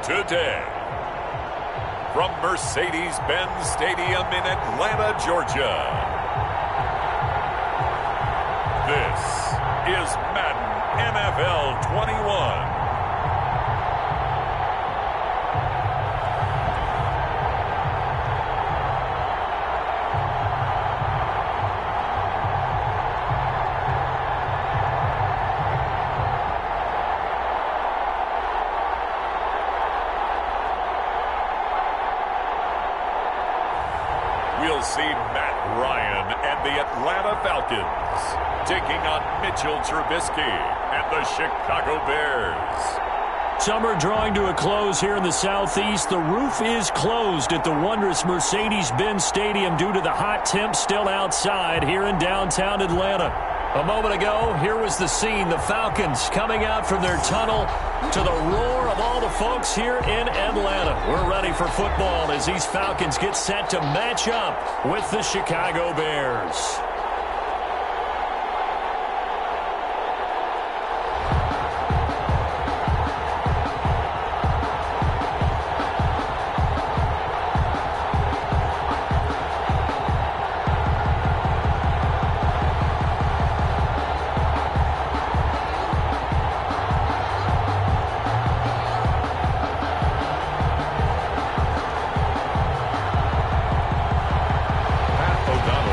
today. From Mercedes-Benz Stadium in Atlanta, Georgia. This is Madden NFL 21. We'll see Matt Ryan and the Atlanta Falcons taking on Mitchell Trubisky and the Chicago Bears. Summer drawing to a close here in the Southeast. The roof is closed at the wondrous Mercedes-Benz Stadium due to the hot temps still outside here in downtown Atlanta. A moment ago, here was the scene. The Falcons coming out from their tunnel to the roar of all the folks here in Atlanta. We're ready for football as these Falcons get set to match up with the Chicago Bears.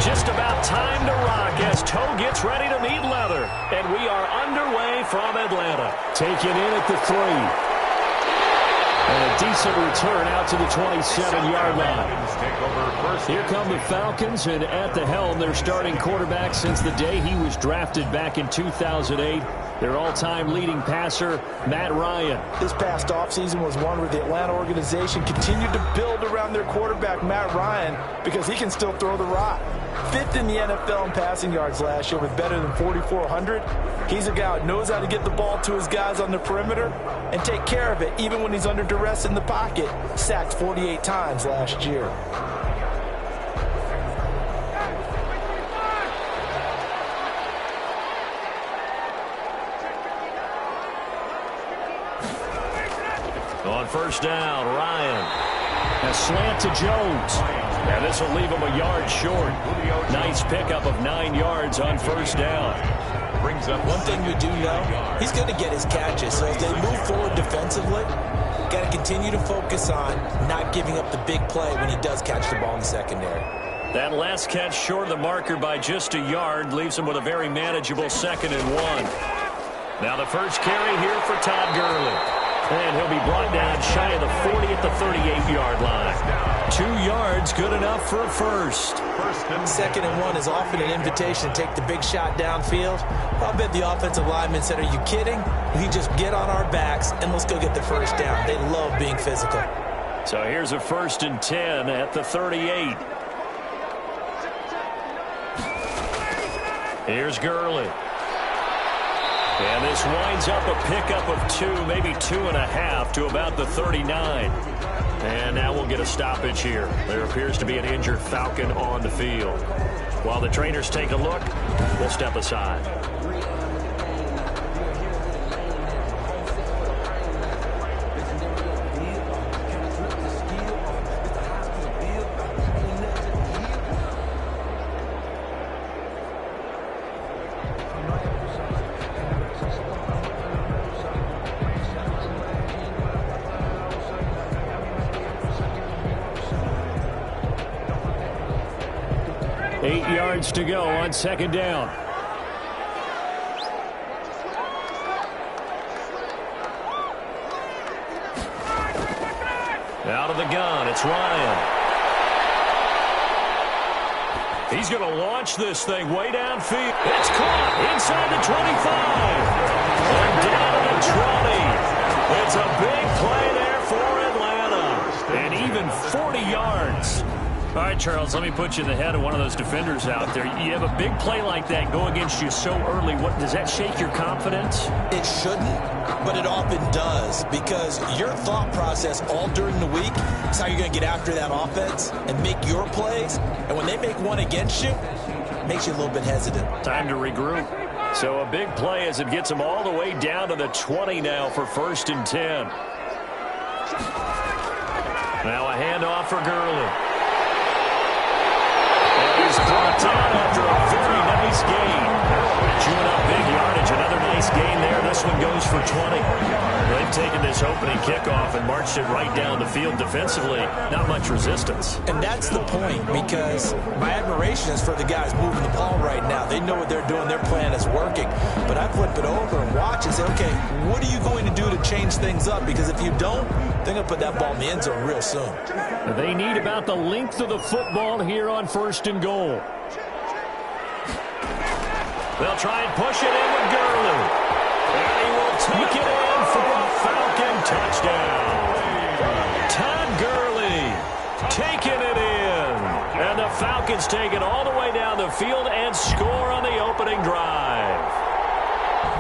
Just about time to rock as Toe gets ready to meet leather. And we are underway from Atlanta. Taken in at the 3. And a decent return out to the 27-yard line. Here come the Falcons, and at the helm, their starting quarterback since the day he was drafted back in 2008. Their all-time leading passer, Matt Ryan. This past offseason was one where the Atlanta organization continued to build around their quarterback, Matt Ryan, because he can still throw the rock. 5th in the NFL in passing yards last year with better than 4,400. He's a guy who knows how to get the ball to his guys on the perimeter and take care of it even when he's under duress in the pocket. Sacked 48 times last year. On first down, Ryan. A slant to Jones. And this will leave him a yard short. Nice pickup of 9 yards on first down. Brings up one thing we do know, he's going to get his catches. So as they move forward defensively, got to continue to focus on not giving up the big play when he does catch the ball in the secondary. That last catch short of the marker by just a yard leaves him with a very manageable 2nd and 1. Now the first carry here for Todd Gurley. And he'll be brought down shy of the 40 at the 38-yard line. 2 yards, good enough for a first. 2nd and 1 is often an invitation to take the big shot downfield. I'll bet the offensive lineman said, are you kidding? We just get on our backs and let's go get the first down. They love being physical. So here's a 1st and 10 at the 38. Here's Gurley. And this winds up a pickup of 2, maybe 2.5 to about the 39. And now we'll get a stoppage here. There appears to be an injured Falcon on the field. While the trainers take a look, we'll step aside. 8 yards to go on 2nd down. Out of the gun, it's Ryan. He's going to launch this thing way downfield. It's caught inside the 25. And down to the 20. It's a big play there for Atlanta. And even 40 yards. All right, Charles, let me put you in the head of one of those defenders out there. You have a big play like that go against you so early. What does that shake your confidence? It shouldn't, but it often does, because your thought process all during the week is how you're going to get after that offense and make your plays. And when they make one against you, it makes you a little bit hesitant. Time to regroup. So a big play as it gets them all the way down to the 20 now for 1st and 10. Now a handoff for Gurley. And he's brought down after a very nice gain. Chewing up big yardage. Another nice gain there. This one goes for 20. They've taken this opening kickoff and marched it right down the field defensively. Not much resistance. And that's the point, because my admiration is for the guys moving the ball right now. They know what they're doing. Their plan is working. But I flip it over and watch and say, okay, what are you going to do to change things up? Because if you don't, they're going to put that ball in the end zone real soon. They need about the length of the football here on 1st and goal. They'll try and push it in with Gurley. And he will take it in for a Falcon touchdown. Todd Gurley taking it in. And the Falcons take it all the way down the field and score on the opening drive.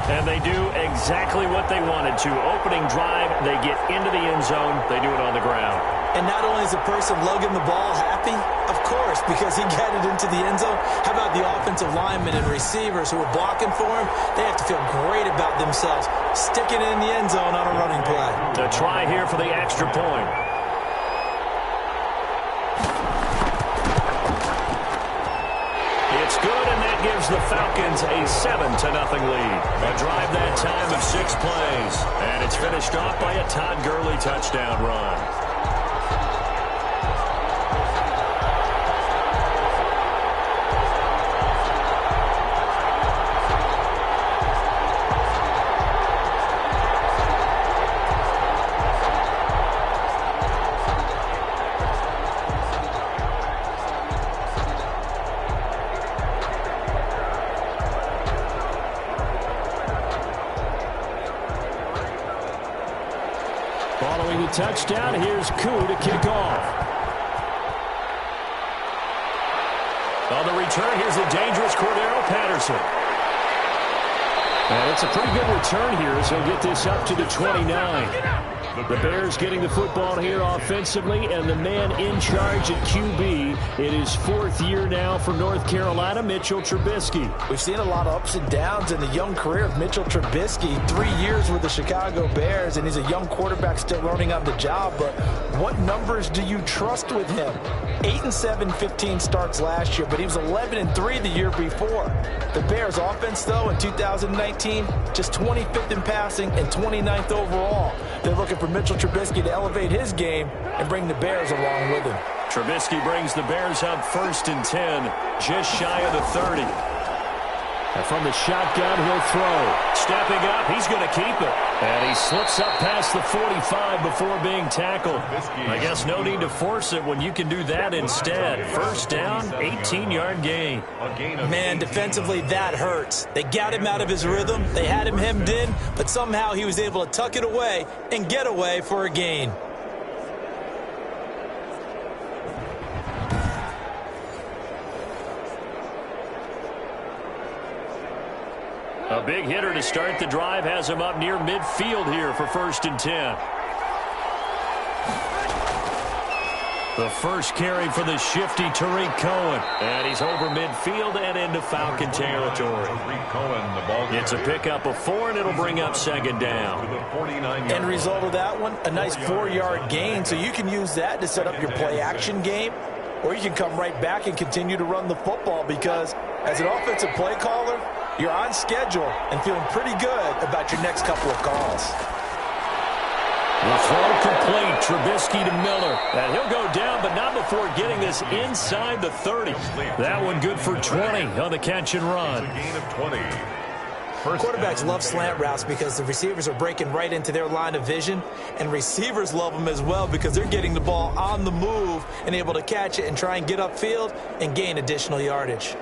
And they do exactly what they wanted to. Opening drive, they get into the end zone. They do it on the ground. And not only is the person lugging the ball happy, of course, because he got it into the end zone. How about the offensive linemen and receivers who are blocking for him? They have to feel great about themselves, sticking it in the end zone on a running play. The try here for the extra point. It's good, and that gives the Falcons a 7-0 lead. A drive that time of 6 plays. And it's finished off by a Todd Gurley touchdown run. Following the touchdown, here's Koo to kick off. On the return, here's the dangerous Cordero Patterson. And it's a pretty good return here as he'll get this up to the 29. The Bears getting the football here offensively, and the man in charge at QB. It is 4th year now for North Carolina, Mitchell Trubisky. We've seen a lot of ups and downs in the young career of Mitchell Trubisky. 3 years with the Chicago Bears, and he's a young quarterback still learning on the job. But what numbers do you trust with him? 8-7, 15 starts last year, but he was 11-3 the year before. The Bears offense, though, in 2019, just 25th in passing and 29th overall. They're looking for Mitchell Trubisky to elevate his game and bring the Bears along with him. Trubisky brings the Bears up 1st and 10, just shy of the 30. And from the shotgun, he'll throw. Stepping up, he's going to keep it. And he slips up past the 45 before being tackled. I guess no need to force it when you can do that instead. 1st down, 18-yard gain. Man, defensively, that hurts. They got him out of his rhythm. They had him hemmed in, but somehow he was able to tuck it away and get away for a gain. A big hitter to start the drive has him up near midfield here for 1st and 10. The first carry for the shifty Tariq Cohen. And he's over midfield and into Falcon territory. It's a pickup of 4, and it'll bring up 2nd down. End result of that one, a nice 4-yard gain. So you can use that to set up your play-action game, or you can come right back and continue to run the football, because as an offensive play caller, you're on schedule and feeling pretty good about your next couple of calls. The throw complete. Trubisky to Miller. And he'll go down, but not before getting this inside the 30. That one good for 20 on the catch and run. Quarterbacks love slant routes because the receivers are breaking right into their line of vision, and receivers love them as well because they're getting the ball on the move and able to catch it and try and get upfield and gain additional yardage.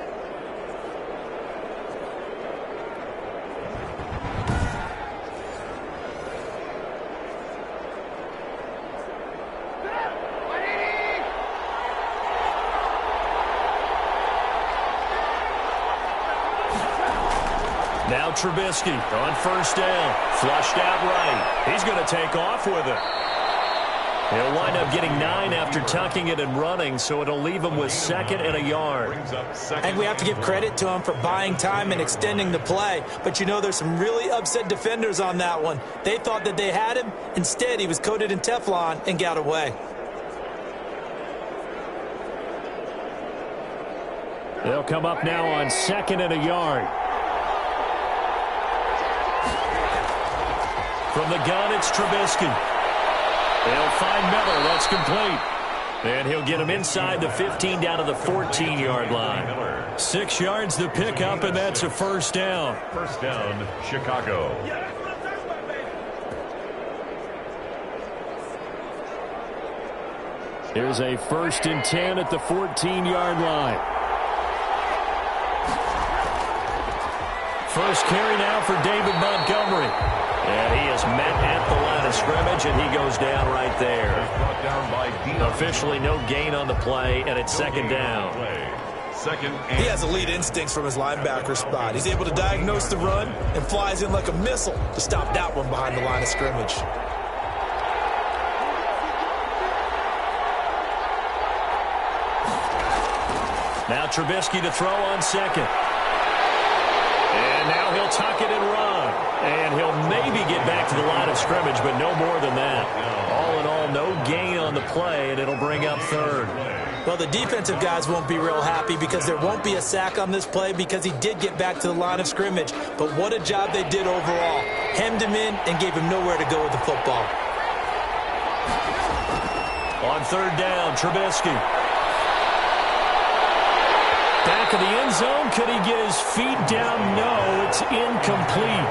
Now Trubisky on 1st down. Flushed out right. He's going to take off with it. He'll wind up getting 9 after tucking it and running, so it'll leave him with 2nd and a yard. I think we have to give credit to him for buying time and extending the play. But, you know, there's some really upset defenders on that one. They thought that they had him. Instead, he was coated in Teflon and got away. They'll come up now on 2nd and a yard. From the gun, it's Trubisky. They'll find Miller. That's complete. And he'll get him inside the 15 down to the 14-yard line. 6 yards to pick up, and that's a first down. First down, Chicago. Here's a 1st and 10 at the 14-yard line. First carry now for David Montgomery. And he is met at the line of scrimmage, and he goes down right there. Brought down by Officially no gain on the play, and it's 2nd down. He has elite instincts from his linebacker spot. He's able to diagnose the run and flies in like a missile to stop that one behind the line of scrimmage. Now Trubisky to throw on 2nd. And now he'll tuck it and run. And he'll maybe get back to the line of scrimmage, but no more than that. All in all, no gain on the play, and it'll bring up 3rd. Well, the defensive guys won't be real happy because there won't be a sack on this play because he did get back to the line of scrimmage. But what a job they did overall. Hemmed him in and gave him nowhere to go with the football. On 3rd down, Trubisky. Back of the end zone. Could he get his feet down? No, it's incomplete.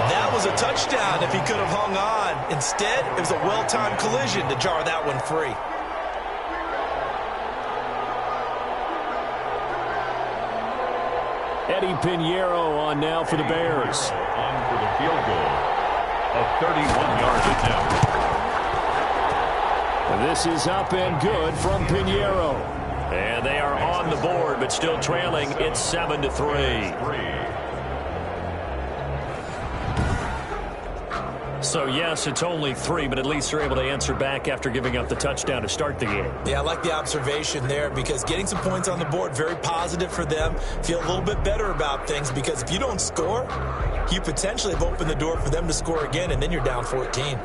That was a touchdown if he could have hung on. Instead, it was a well-timed collision to jar that one free. Eddie Pinheiro on now for the Bears. On for the field goal. A 31-yard attempt. This is up and good from Pinheiro. And they are on the board, but still trailing. It's 7-3. So, yes, it's only 3, but at least they're able to answer back after giving up the touchdown to start the game. Yeah, I like the observation there because getting some points on the board, very positive for them. Feel a little bit better about things because if you don't score, you potentially have opened the door for them to score again, and then you're down 14.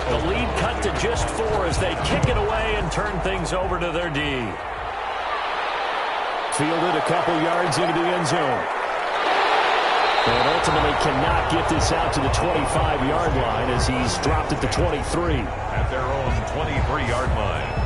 The lead cut to just 4 as they kick it away and turn things over to their D. Fielded a couple yards into the end zone. And ultimately cannot get this out to the 25-yard line as he's dropped at the 23. At their own 23-yard line.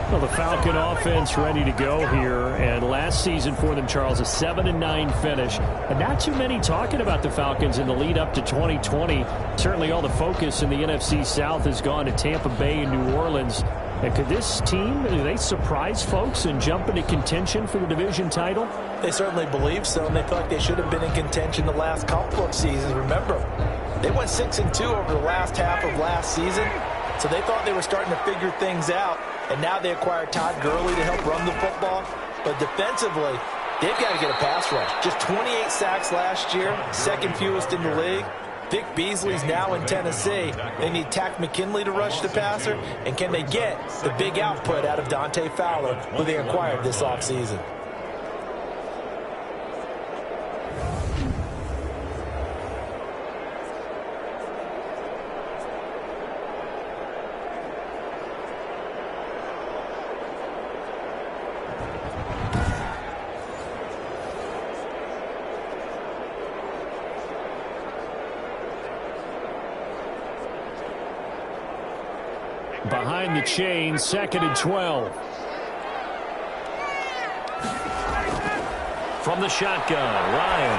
Well, the Falcon offense ready to go here, and last season for them, Charles, a 7-9 finish. And not too many talking about the Falcons in the lead up to 2020. Certainly all the focus in the NFC South has gone to Tampa Bay and New Orleans. And could this team, do they surprise folks and jump into contention for the division title? They certainly believe so, and they feel like they should have been in contention the last couple of seasons. Remember, they went 6-2 over the last half of last season, so they thought they were starting to figure things out. And now they acquired Todd Gurley to help run the football. But defensively, they've got to get a pass rush. Just 28 sacks last year, second fewest in the league. Vic Beasley's now in Tennessee. They need Tack McKinley to rush the passer. And can they get the big output out of Dante Fowler, who they acquired this offseason? Behind the chain, 2nd and 12. From the shotgun, Ryan.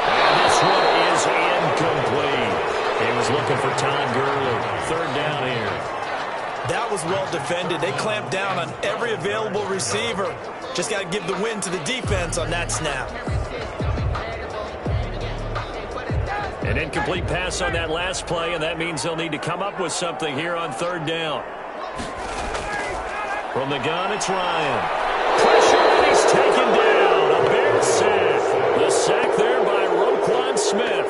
And this one is incomplete. He was looking for Todd Gurley. 3rd down here. That was well defended. They clamped down on every available receiver. Just got to give the win to the defense on that snap. An incomplete pass on that last play, and that means they'll need to come up with something here on third down. From the gun, it's Ryan. Pressure, and he's taken down. A big sack. The sack there by Roquan Smith.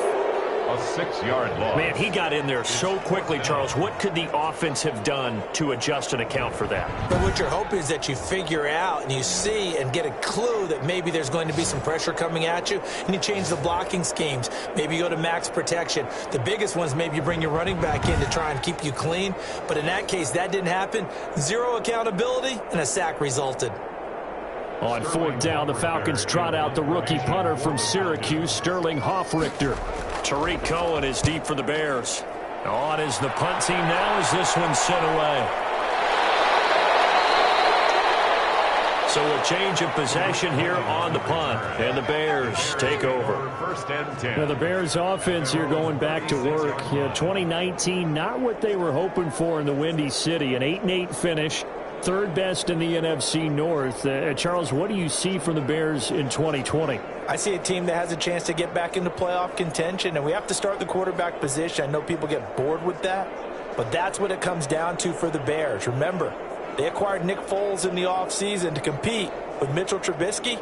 A 6-yard loss. Man, he got in there so quickly, Charles. What could the offense have done to adjust and account for that? But what you're hoping is that you figure out and you see and get a clue that maybe there's going to be some pressure coming at you, and you change the blocking schemes. Maybe you go to max protection. The biggest ones, maybe you bring your running back in to try and keep you clean. But in that case, that didn't happen. Zero accountability, and a sack resulted. On fourth down, the Falcons trot out the rookie punter from Syracuse, Sterling Hoffrichter. Tariq Cohen is deep for the Bears. On is the punt team now as this one sent away. So a change of possession here on the punt, and the Bears take over. First and 10. Now the Bears offense here going back to work. 2019, not what they were hoping for in the Windy City. An 8-8 finish, third best in the NFC North. Charles, what do you see from the Bears in 2020? I see a team that has a chance to get back into playoff contention, and we have to start the quarterback position. I know people get bored with that, but that's what it comes down to for the Bears. Remember, they acquired Nick Foles in the offseason to compete with Mitchell Trubisky.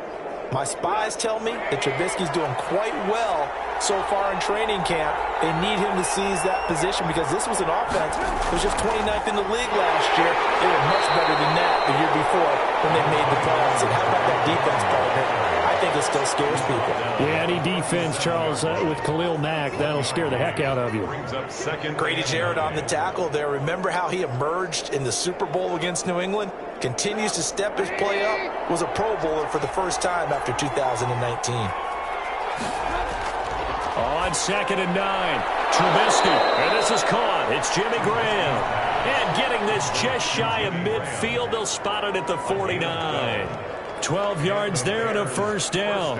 My spies tell me that Trubisky's doing quite well so far in training camp. They need him to seize that position because this was an offense that was just 29th in the league last year. They were much better than that the year before when they made the playoffs. And how about that defense, partner? I think it still scares people. Yeah, any defense, Charles, with Khalil Mack, that'll scare the heck out of you. Brings up second. Grady Jarrett on the tackle there. Remember how he emerged in the Super Bowl against New England? Continues to step his play up. Was a Pro Bowler for the first time after 2019. On second and 9, Trubisky, and this is caught. It's Jimmy Graham. And getting this just shy of midfield, they'll spot it at the 49. 12 yards there and a first down.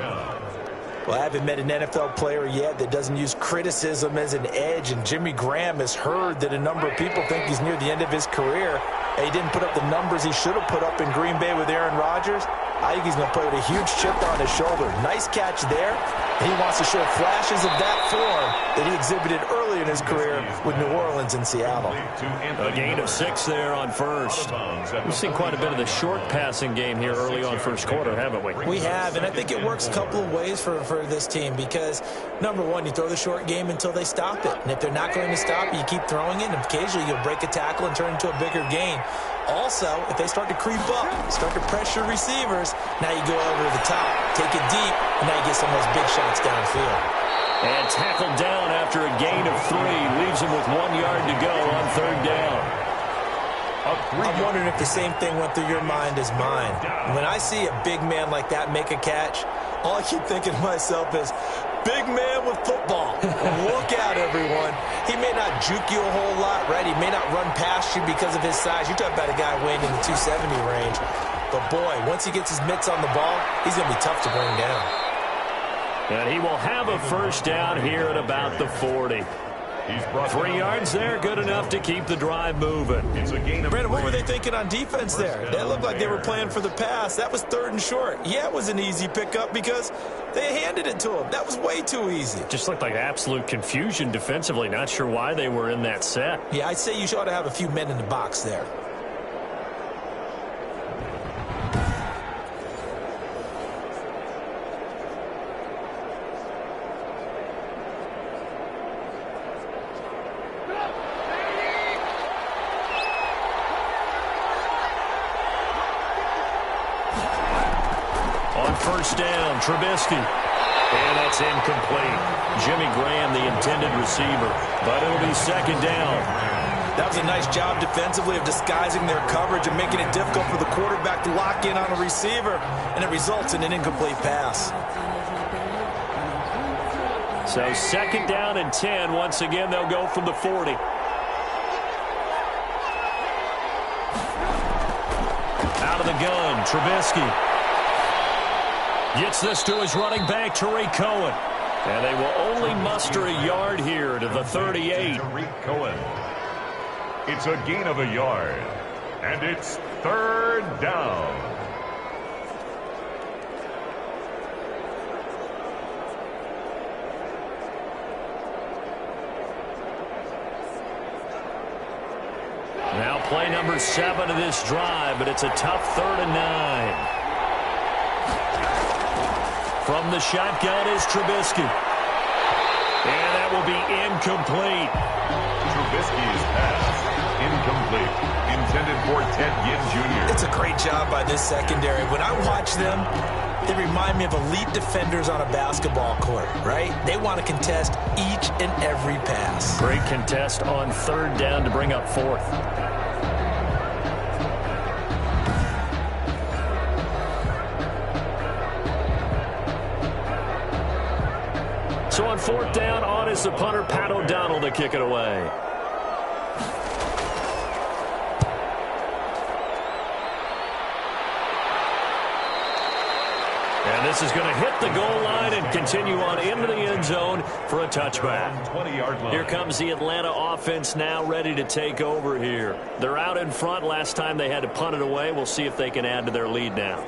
Well, I haven't met an NFL player yet that doesn't use criticism as an edge, and Jimmy Graham has heard that a number of people think he's near the end of his career. And he didn't put up the numbers he should have put up in Green Bay with Aaron Rodgers. I think he's going to play with a huge chip on his shoulder. Nice catch there. He wants to show flashes of that form that he exhibited early in his career with New Orleans and Seattle. A gain of 6 there on first. We've seen quite a bit of the short passing game here early on first quarter, haven't we? We have, and I think it works a couple of ways for this team because, number one, you throw the short game until they stop it. And if they're not going to stop it, you keep throwing it, and occasionally you'll break a tackle and turn into a bigger gain. Also, if they start to creep up, start to pressure receivers, now you go over to the top, take it deep, and now you get some of those big shots downfield. And tackled down after a gain of 3. Leaves him with 1 yard to go on third down. I'm wondering if the same thing went through your mind as mine. When I see a big man like that make a catch, all I keep thinking to myself is, big man with football. Look out, everyone. He may not juke you a whole lot, right? He may not run past you because of his size. You're talking about a guy weighing in the 270 range. But, boy, once he gets his mitts on the ball, he's going to be tough to bring down. And he will have a first down here at about the 40. 3 yards there, good enough to keep the drive moving. It's a gain of Brandon, what were they thinking on defense there? That looked like they were playing for the pass. That was third and short. Yeah, it was an easy pickup because they handed it to him. That was way too easy. Just looked like absolute confusion defensively. Not sure why they were in that set. Yeah, I'd say you ought to have a few men in the box there. First down, Trubisky. And that's incomplete. Jimmy Graham, the intended receiver. But it'll be second down. That was a nice job defensively of disguising their coverage and making it difficult for the quarterback to lock in on a receiver. And it results in an incomplete pass. So second down and 10. Once again, they'll go from the 40. Out of the gun, Trubisky. Gets this to his running back, Tariq Cohen. And they will only muster a yard here to the 38. Tariq Cohen. It's a gain of a yard. And it's third down. number 7 of this drive, but it's a tough 3rd and 9. From the shotgun is Trubisky. And that will be incomplete. Trubisky's pass, incomplete. Intended for Ted Ginn Jr. It's a great job by this secondary. When I watch them, they remind me of elite defenders on a basketball court, right? They want to contest each and every pass. Great contest on 3rd down to bring up 4th. So on 4th down, on is the punter, Pat O'Donnell, to kick it away. And this is going to hit the goal line and continue on into the end zone for a touchback. 20-yard line. Here comes the Atlanta offense now ready to take over here. They're out in front. Last time they had to punt it away. We'll see if they can add to their lead now.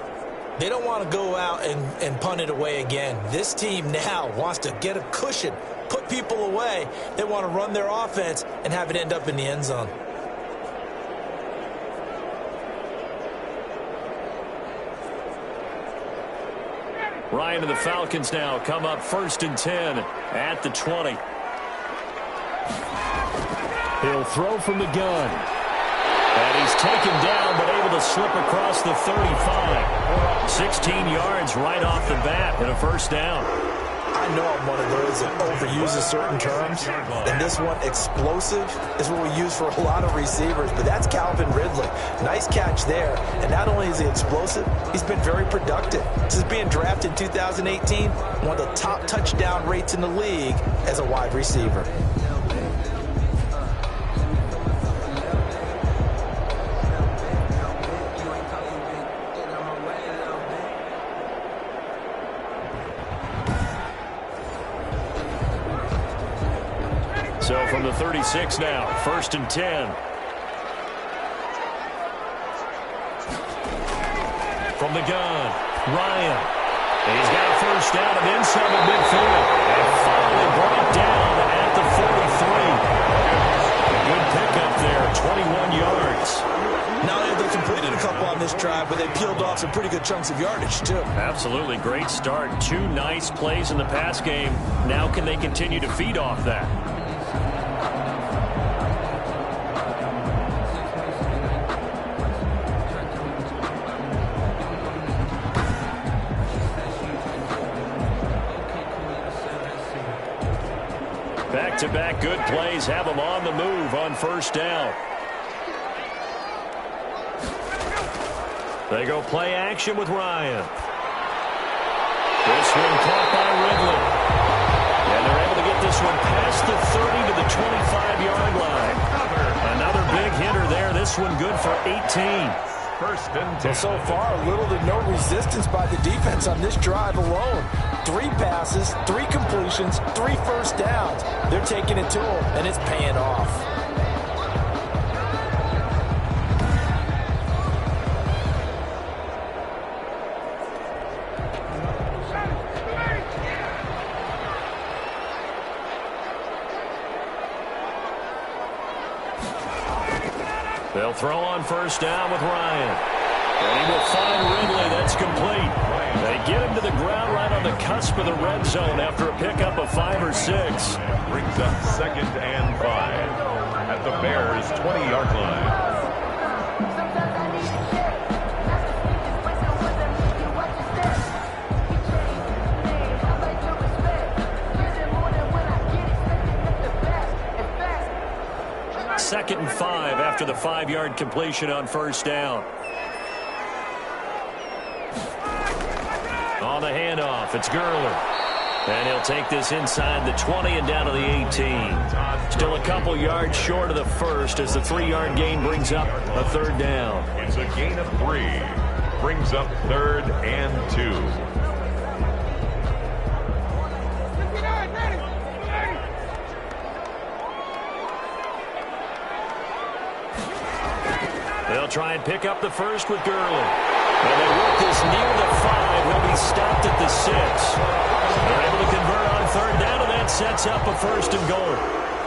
They don't want to go out and punt it away again. This team now wants to get a cushion, put people away. They want to run their offense and have it end up in the end zone. Ryan and the Falcons now come up 1st and 10 at the 20. He'll throw from the gun. And he's taken down, but able to slip across the 35. 16 yards right off the bat and a 1st down. I know I'm one of those that overuses certain terms, and this one, explosive, is what we use for a lot of receivers, but that's Calvin Ridley. Nice catch there, and not only is he explosive, he's been very productive. Since being drafted in 2018, one of the top touchdown rates in the league as a wide receiver. So from the 36 now, 1st and 10. From the gun, Ryan. He's got a 1st down and then some at midfield. And finally brought down at the 43. A good pickup there, 21 yards. Now they completed a couple on this drive, but they peeled off some pretty good chunks of yardage, too. Absolutely great start. 2 nice plays in the pass game. Now can they continue to feed off that? Back-to-back good plays have them on the move on 1st down. They go play action with Ryan. This one caught by Ridley. And they're able to get this one past the 30 to the 25-yard line. Another big hitter there. This one good for 18. 1st and 10. Well, so far, little to no resistance by the defense on this drive alone. 3 passes, 3 completions, 3 1st downs. They're taking it to them, and it's paying off. They'll throw on 1st down with Ryan. And he will find Ridley. That's complete. They get him to the ground right on the cusp of the red zone after a pickup of 5 or 6. Brings up 2nd and 5 at the Bears' 20-yard line. Second and 5 after the 5-yard completion on 1st down. On the handoff, it's Gurley. And he'll take this inside the 20 and down to the 18. Still a couple yards short of the 1st as the 3-yard gain brings up a 3rd down. It's a gain of 3. Brings up 3rd and 2. They'll try and pick up the 1st with Gurley. And they work this near the 5. He'll be stopped at the 6. They're able to convert on 3rd down, and that sets up a 1st and goal.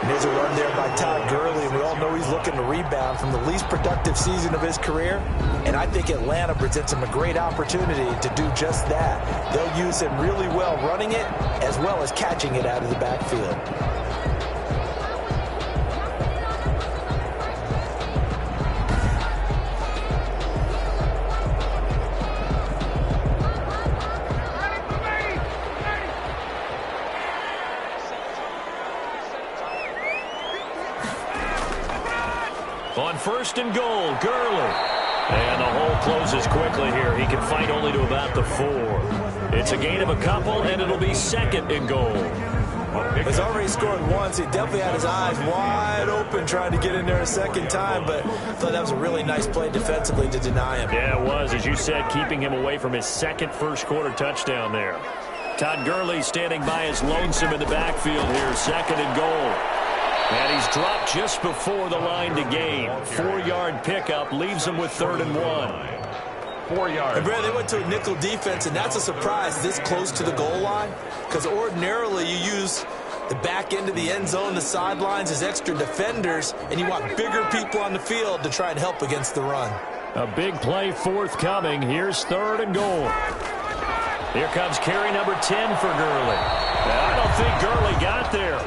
And there's a run there by Todd Gurley, and we all know he's looking to rebound from the least productive season of his career. And I think Atlanta presents him a great opportunity to do just that. They'll use him really well running it as well as catching it out of the backfield. On first and goal, Gurley. And the hole closes quickly here. He can fight only to about the 4. It's a gain of a couple, and it'll be second and goal. He's already scored once. He definitely had his eyes wide open trying to get in there a second time, but I thought that was a really nice play defensively to deny him. Yeah, it was, as you said, keeping him away from his second first-quarter touchdown there. Todd Gurley standing by his lonesome in the backfield here, second and goal. And he's dropped just before the line to gain. 4-yard pickup leaves him with 3rd and 1. 4 yards. And Brad, they went to a nickel defense, and that's a surprise this close to the goal line, because ordinarily you use the back end of the end zone, the sidelines as extra defenders, and you want bigger people on the field to try and help against the run. A big play forthcoming. Here's 3rd and goal. Here comes carry number 10 for Gurley. I don't think Gurley got there.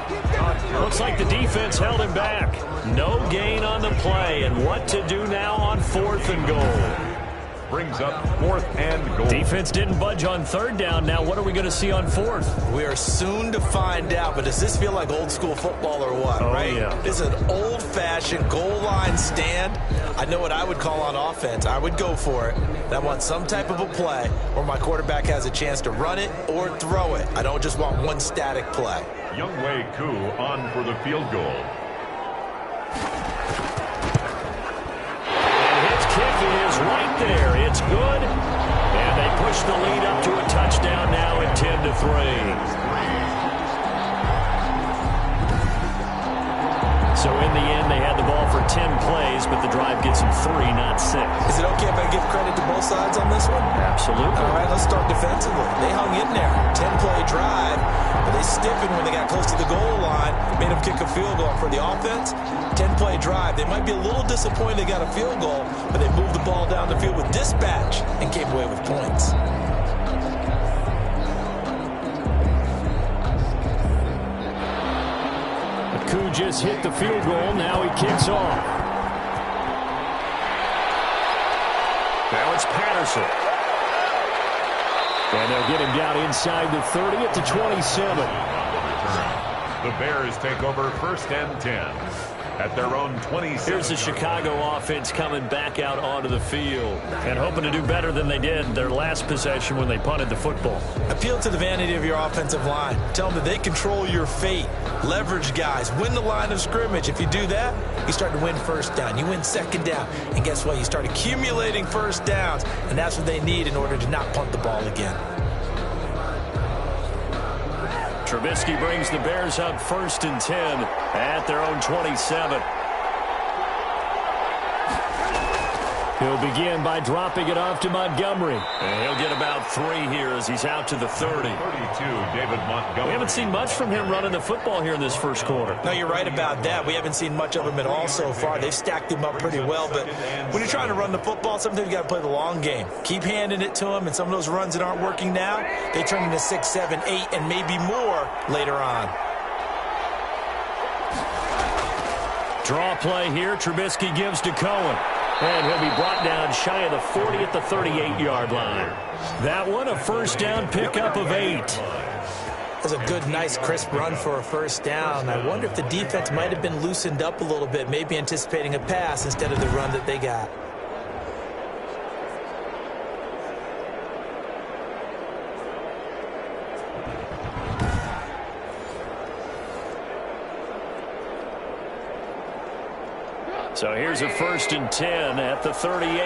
Looks like the defense held him back. No gain on the play, and what to do now on 4th and goal. Brings up 4th and goal. Defense didn't budge on 3rd down. Now what are we going to see on 4th? We are soon to find out, but does this feel like old school football or what, right? Yeah. This is an old-fashioned goal line stand. I know what I would call on offense. I would go for it. I want some type of a play where my quarterback has a chance to run it or throw it. I don't just want one static play. Younghoe Koo on for the field goal. Kick is right there. It's good. And they push the lead up to a touchdown now at 10-3. So in the end, they had the ball for 10 plays, but the drive gets them 3, not 6. Is it okay if I give credit to both sides on this one? Absolutely. All right, let's start defensively. They hung in there. 10-play drive, but they stiffened when they got close to the goal line, made them kick a field goal. For the offense, 10-play drive. They might be a little disappointed they got a field goal, but they moved the ball down the field with dispatch and came away with points. Koo just hit the field goal. Now he kicks off. Now it's Patterson. And they'll get him down inside the 30 at the 27. The Bears take over 1st and 10 at their own 27. Here's the Chicago offense coming back out onto the field and hoping to do better than they did their last possession when they punted the football. Appeal to the vanity of your offensive line. Tell them that they control your fate. Leverage guys. Win the line of scrimmage. If you do that, you start to win 1st down. You win 2nd down. And guess what? You start accumulating 1st downs, and that's what they need in order to not punt the ball again. Trubisky brings the Bears up 1st and 10 at their own 27. He'll begin by dropping it off to Montgomery. And he'll get about 3 here as he's out to the 30. 32, David Montgomery. We haven't seen much from him running the football here in this first quarter. No, you're right about that. We haven't seen much of him at all so far. They've stacked him up pretty well, but when you're trying to run the football, sometimes you got to play the long game. Keep handing it to him, and some of those runs that aren't working now, they turn into 6, 7, 8, and maybe more later on. Draw play here. Trubisky gives to Cohen. And he'll be brought down shy of the 40 at the 38-yard line. That one, a 1st down pickup of 8. That's a good, nice, crisp run for a 1st down. I wonder if the defense might have been loosened up a little bit, maybe anticipating a pass instead of the run that they got. So here's a 1st and 10 at the 38.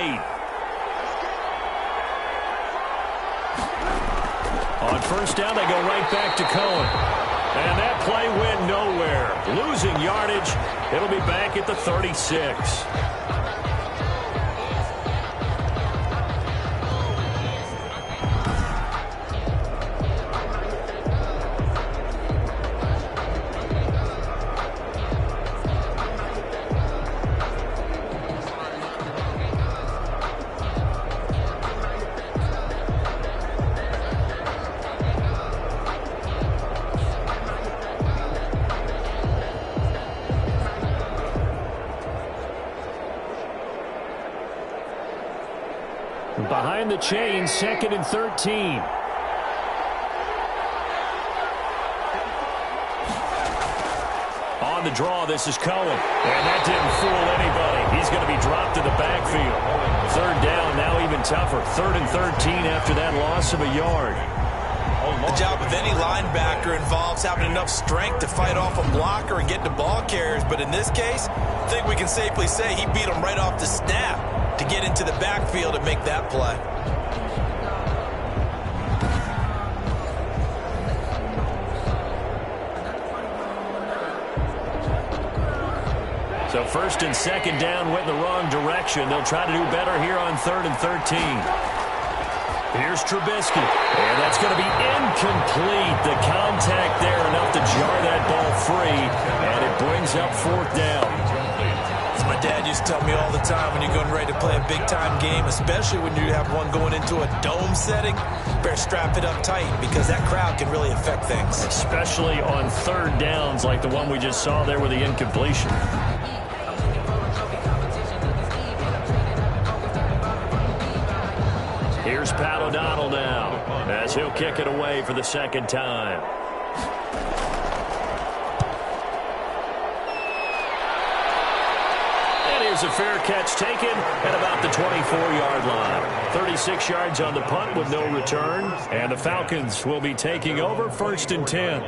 On 1st down, they go right back to Cohen. And that play went nowhere. Losing yardage. It'll be back at the 36. Behind the chain, 2nd and 13. On the draw, this is Cohen. And that didn't fool anybody. He's going to be dropped in the backfield. 3rd down, now even tougher. 3rd and 13 after that loss of a yard. The job of any linebacker involves having enough strength to fight off a blocker and get to ball carriers. But in this case, I think we can safely say he beat him right off the snap to get into the backfield and make that play. So 1st and 2nd down went in the wrong direction. They'll try to do better here on 3rd and 13. Here's Trubisky. And that's going to be incomplete. The contact there enough to jar that ball free. And it brings up 4th down. As my dad used to tell me all the time, when you're going ready to play a big-time game, especially when you have one going into a dome setting, better strap it up tight because that crowd can really affect things. Especially on 3rd downs like the one we just saw there with the incompletion. Here's Pat O'Donnell now as he'll kick it away for the 2nd time. And here's a fair catch taken at about the 24-yard line. 36 yards on the punt with no return. And the Falcons will be taking over 1st and 10.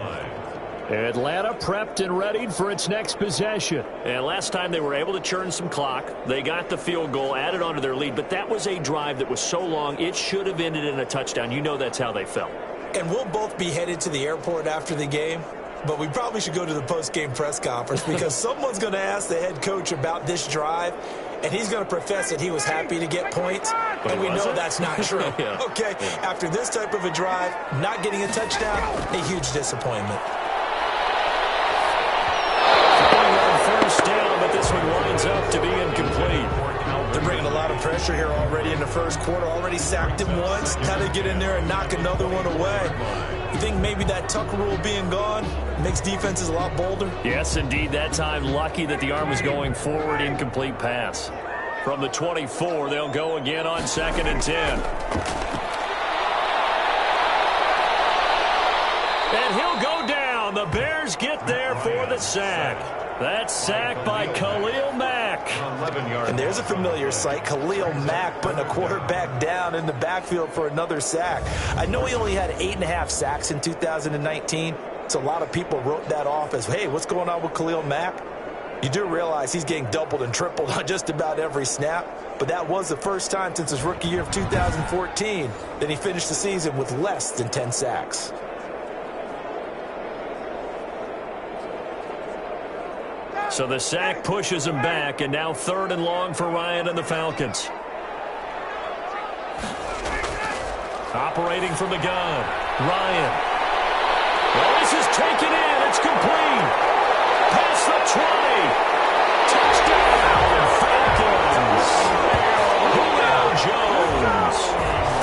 Atlanta prepped and readied for its next possession. And last time they were able to churn some clock. They got the field goal, added onto their lead. But that was a drive that was so long, it should have ended in a touchdown. You know that's how they felt. And we'll both be headed to the airport after the game. But we probably should go to the post-game press conference because someone's going to ask the head coach about this drive. And he's going to profess that he was happy to get points. And we know that's not true. Yeah. Okay, after this type of a drive, not getting a touchdown, a huge disappointment. Down, but this one winds up to be incomplete. They're bringing a lot of pressure here already in the 1st quarter. Already sacked him once. Now they get in there and knock another one away. You think maybe that Tucker rule being gone makes defenses a lot bolder? Yes, indeed. That time, lucky that the arm was going forward. Incomplete pass. From the 24, they'll go again on 2nd and 10. And he'll go down. The Bears get there for the sack. That's sacked by Khalil Mack. And there's a familiar sight. Khalil Mack putting a quarterback down in the backfield for another sack. I know he only had 8.5 sacks in 2019, so a lot of people wrote that off as, hey, what's going on with Khalil Mack? You do realize he's getting doubled and tripled on just about every snap, but that was the first time since his rookie year of 2014 that he finished the season with less than 10 sacks. So the sack pushes him back, and now 3rd and long for Ryan and the Falcons. Operating from the gun, Ryan. Well, this is taken in. It's complete. Past the 20. Touchdown, Falcons. Julio Jones,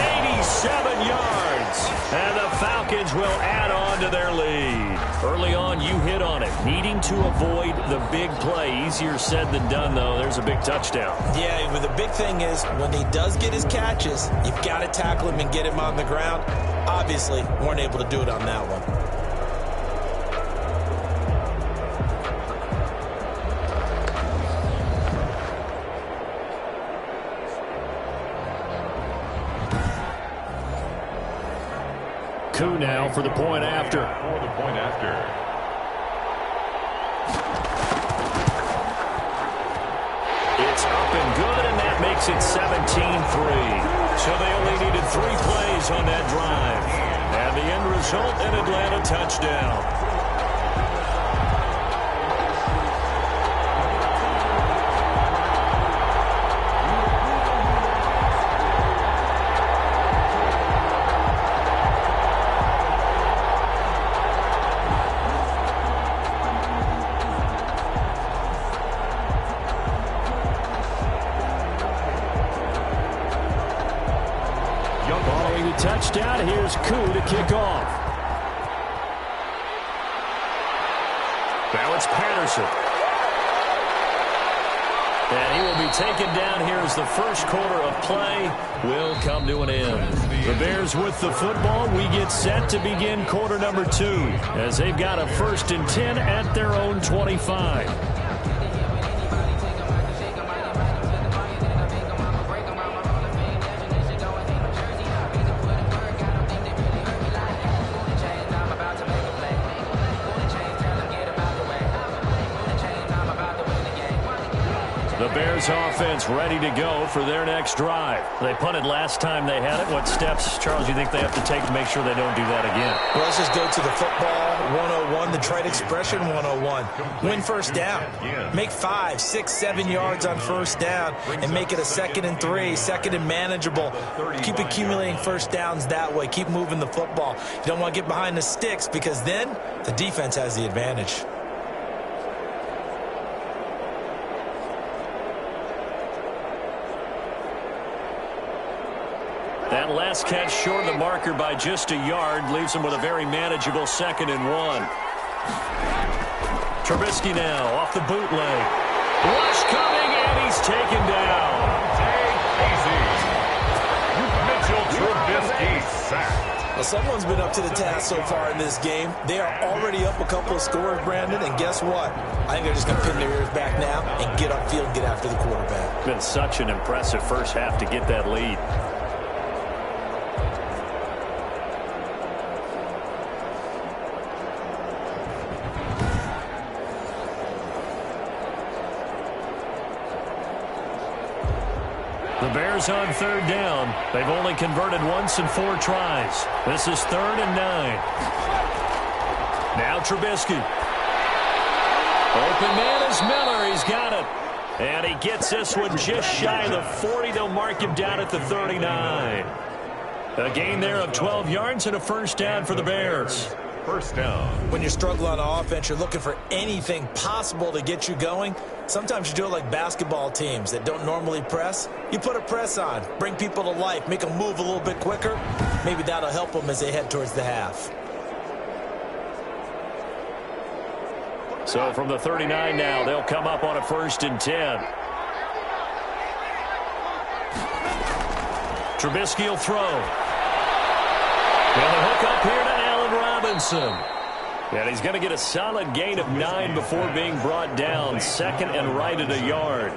87 yards. And the Falcons will add on to their lead. Early on, you hit on it. Needing to avoid the big play. Easier said than done, though. There's a big touchdown. Yeah, but the big thing is when he does get his catches, you've got to tackle him and get him on the ground. Obviously, weren't able to do it on that one. Coup now for the point after. It's up and good, and that makes it 17-3. So they only needed 3 plays on that drive. And the end result, an Atlanta touchdown. Following the touchdown, here's Koo to kick off. Now it's Patterson. And he will be taken down here as the first quarter of play will come to an end. The Bears with the football. We get set to begin quarter number 2 as they've got a 1st and 10 at their own 25. The Bears offense ready to go for their next drive. They punted last time they had it. What steps, Charles, do you think they have to take to make sure they don't do that again? Well, let's just go to the football 101, the trade expression 101. Win first down. Make 5, 6, 7 yards on first down and make it a 2nd and 3, 2nd and manageable. Keep accumulating first downs that way. Keep moving the football. You don't want to get behind the sticks because then the defense has the advantage. That last catch short of the marker by just a yard leaves him with a very manageable 2nd and 1. Trubisky now off the bootleg. Rush coming, and he's taken down. Take easy. Mitchell Trubisky sacked. Well, someone's been up to the task so far in this game. They are already up a couple of scores, Brandon, and guess what? I think they're just going to pin their ears back now and get upfield and get after the quarterback. Been such an impressive first half to get that lead. The Bears on 3rd down. They've only converted once in 4 tries. This is 3rd and 9. Now Trubisky. Open man is Miller. He's got it. And he gets this one just shy of the 40. They'll mark him down at the 39. A gain there of 12 yards and a first down for the Bears. First down. When you struggle on offense, you're looking for anything possible to get you going. Sometimes you do it like basketball teams that don't normally press. You put a press on, bring people to life, make them move a little bit quicker. Maybe that'll help them as they head towards the half. So from the 39 now, they'll come up on a 1st and 10. Trubisky will throw. And a hook up here to Allen Robinson. And he's going to get a solid gain of 9 before being brought down. 2nd and right at a yard.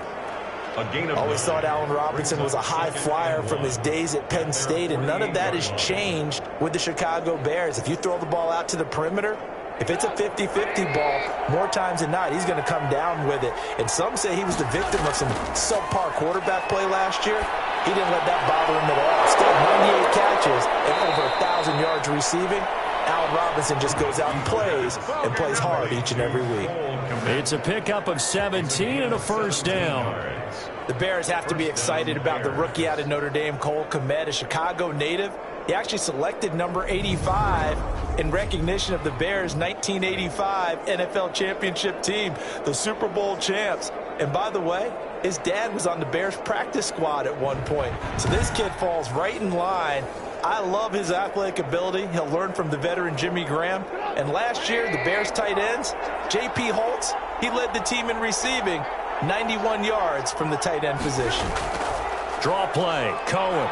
Always thought Allen Robinson was a high flyer from his days at Penn State, and none of that has changed with the Chicago Bears. If you throw the ball out to the perimeter, if it's a 50-50 ball, more times than not, he's going to come down with it. And some say he was the victim of some subpar quarterback play last year. He didn't let that bother him at all. Still 98 catches and over 1,000 yards receiving. Allen Robinson just goes out and plays hard each and every week. It's a pickup of 17 and a first down. The Bears have to be excited about the rookie out of Notre Dame, Cole Kmet, a Chicago native. He actually selected number 85 in recognition of the Bears' 1985 NFL championship team, the Super Bowl champs. And by the way, his dad was on the Bears practice squad at one point. So this kid falls right in line. I love his athletic ability. He'll learn from the veteran Jimmy Graham. And last year, the Bears tight ends, J.P. Holtz, he led the team in receiving, 91 yards from the tight end position. Draw play, Cohen.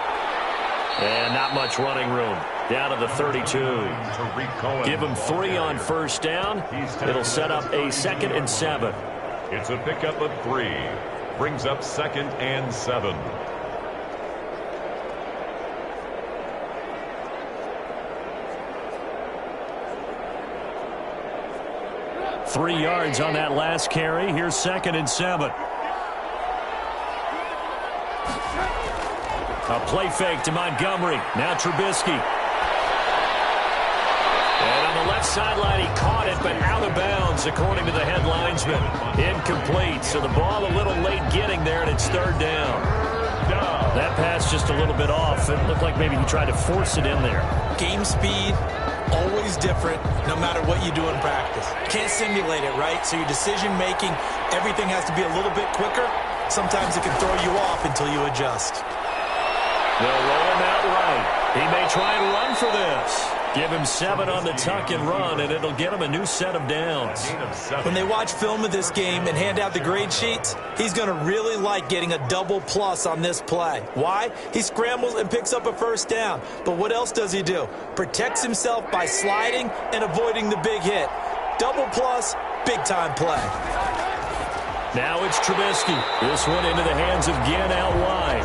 And not much running room. Down to the 32. Give him 3 on first down. It'll set up a 2nd and 7. It's a pickup of 3. Brings up 2nd and 7. Three yards on that last carry. Here's 2nd and 7. A play fake to Montgomery. Now Trubisky. And on the left sideline, he caught it, but out of bounds, according to the head linesman. Incomplete. So the ball a little late getting there, and it's 3rd down. That pass just a little bit off. It looked like maybe he tried to force it in there. Game speed, always different, no matter what you do in practice. You can't simulate it, right? So your decision-making, everything has to be a little bit quicker. Sometimes it can throw you off until you adjust. They'll roll him out right. He may try and run for this. Give him 7 on the tuck and run, and it'll get him a new set of downs. When they watch film of this game and hand out the grade sheets, he's going to really like getting a double plus on this play. Why? He scrambles and picks up a first down. But what else does he do? Protects himself by sliding and avoiding the big hit. Double plus, big-time play. Now it's Trubisky. This one into the hands of Ginn out wide.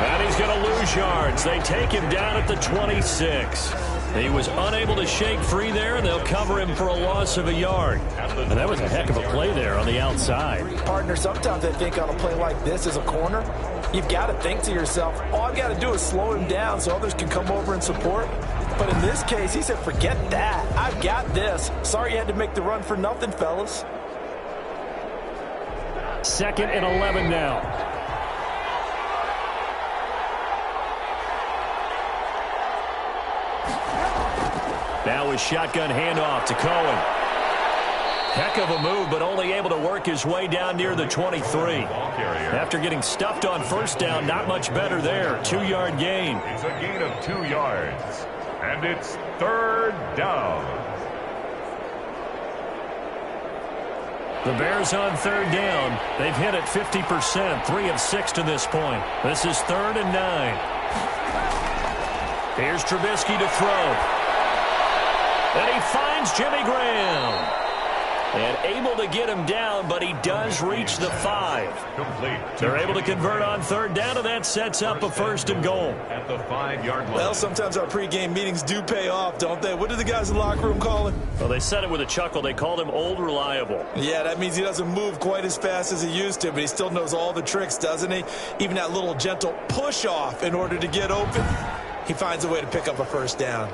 And he's going to lose yards. They take him down at the 26. He was unable to shake free there, and they'll cover him for a loss of a yard. And that was a heck of a play there on the outside. Partner, sometimes I think on a play like this as a corner, you've got to think to yourself, all I've got to do is slow him down so others can come over and support. But in this case, he said, forget that. I've got this. Sorry you had to make the run for nothing, fellas. 2nd and 11 now. Now a shotgun handoff to Cohen. Heck of a move, but only able to work his way down near the 23. After getting stuffed on first down, not much better there. 2-yard gain. It's a gain of 2 yards. And it's 3rd down. The Bears on 3rd down. They've hit it 50%, 3 of 6 to this point. This is 3rd and 9. Here's Trubisky to throw. And he finds Jimmy Graham. And able to get him down, but he does reach the 5. Complete. They're able to convert on 3rd down, and that sets up a 1st and goal. At the 5-yard line. Well, sometimes our pregame meetings do pay off, don't they? What do the guys in the locker room call him? Well, they said it with a chuckle. They called him Old Reliable. Yeah, that means he doesn't move quite as fast as he used to, but he still knows all the tricks, doesn't he? Even that little gentle push-off in order to get open. He finds a way to pick up a first down.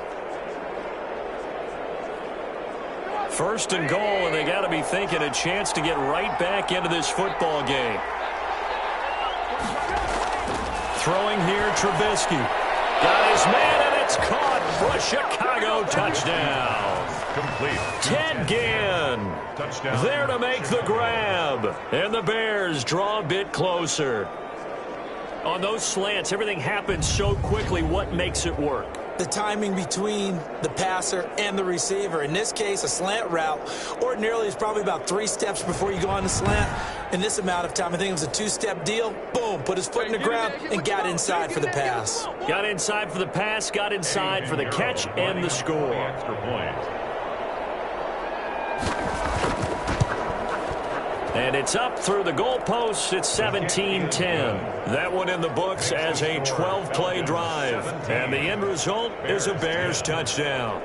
1st and goal, and they got to be thinking a chance to get right back into this football game. Throwing here, Trubisky. Got his man, and it's caught for a Chicago touchdown. Complete. Ted Ginn Touchdown. there to make the grab. And the Bears draw a bit closer. On those slants, everything happens so quickly. What makes it work? The timing between the passer and the receiver. In this case, a slant route ordinarily is probably about 3 steps before you go on the slant. In this amount of time, I think it was a 2-step deal. Boom, put his foot in the ground and got inside for the pass. Got inside for the pass, got inside for the catch and the score. Extra point. And it's up through the goalposts. It's 17-10. That one in the books as a 12-play drive. And the end result is a Bears touchdown.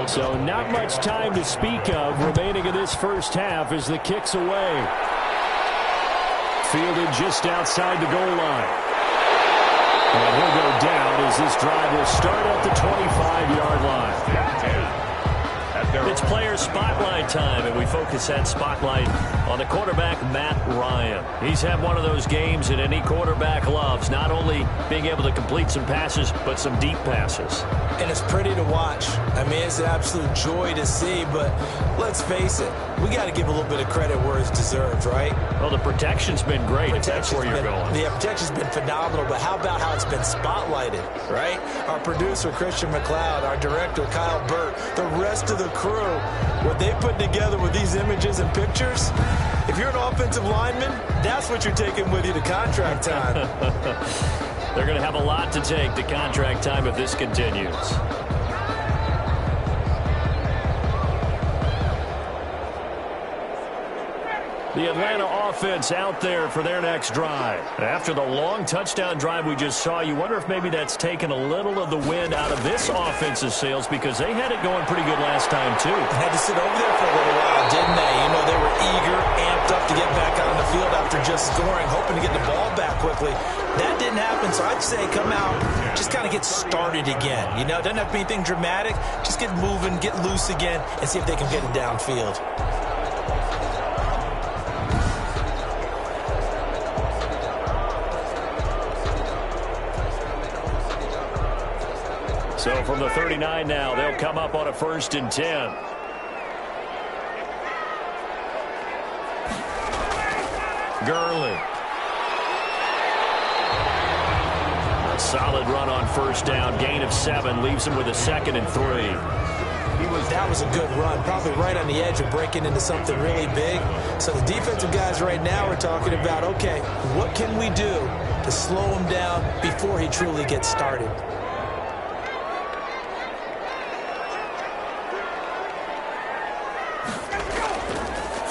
So not much time to speak of remaining in this first half as the kick's away. Fielded just outside the goal line. And he'll go down as this drive will start at the 25-yard line. It's player spotlight time, and we focus that spotlight on the quarterback, Matt Ryan. He's had one of those games that any quarterback loves, not only being able to complete some passes, but some deep passes. And it's pretty to watch. I mean, it's an absolute joy to see, but let's face it, we got to give a little bit of credit where it's deserved, right? Well, the protection's been great, if that's where you're going. The protection's been phenomenal, but how about how it's been spotlighted, right? Our producer, Christian McLeod, our director, Kyle Burt, the rest of the crew, what they put together with these images and pictures, if you're an offensive lineman, that's what you're taking with you to contract time. They're going to have a lot to take to contract time if this continues. The Atlanta offense out there for their next drive. After the long touchdown drive we just saw, you wonder if maybe that's taken a little of the wind out of this offense's sails, because they had it going pretty good last time, too. Had to sit over there for a little while, didn't they? You know, they were eager, amped up to get back after just scoring, hoping to get the ball back quickly. That didn't happen, so I'd say come out, just kind of get started again. You know, it doesn't have to be anything dramatic. Just get moving, get loose again, and see if they can get it downfield. So from the 39 now, they'll come up on a 1st and 10. Gurley. A solid run on 1st down. Gain of 7 leaves him with a 2nd and 3. That was a good run, probably right on the edge of breaking into something really big. So the defensive guys right now are talking about, okay, what can we do to slow him down before he truly gets started?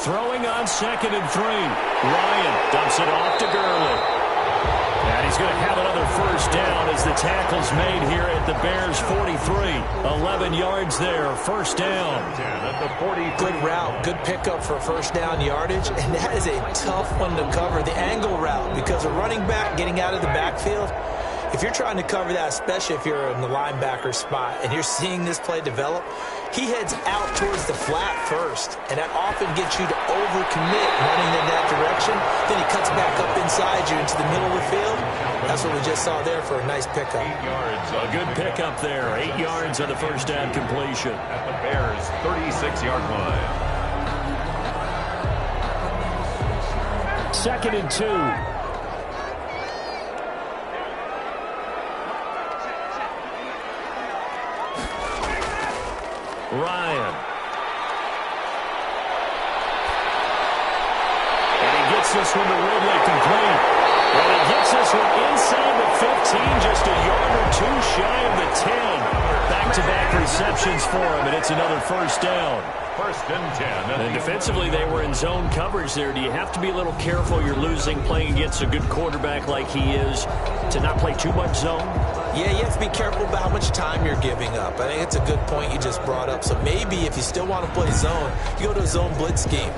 Throwing on 2nd and 3. Ryan dumps it off to Gurley. And he's going to have another 1st down as the tackle's made here at the Bears' 43. 11 yards there, 1st down. Good route, good pickup for 1st down yardage, and that is a tough one to cover, the angle route, because a running back getting out of the backfield, if you're trying to cover that, especially if you're in the linebacker spot and you're seeing this play develop, he heads out towards the flat first, and that often gets you to overcommit running in that direction. Then he cuts back up inside you into the middle of the field. That's what we just saw there for a nice pickup. 8 yards. A good pickup there. 8 yards on the 1st down completion. At the Bears' 36-yard line. 2nd and 2. Ryan. And he gets this one to Ridley complete. And he gets this one inside the 15, just a yard or 2 shy of the 10. Back-to-back receptions for him, and it's another 1st down. 1st and 10. And defensively, they were in zone coverage there. Do you have to be a little careful? You're losing playing against a good quarterback like he is to not play too much zone? Yeah, you have to be careful about how much time you're giving up. I think it's a good point you just brought up. So maybe if you still want to play zone, you go to a zone blitz scheme.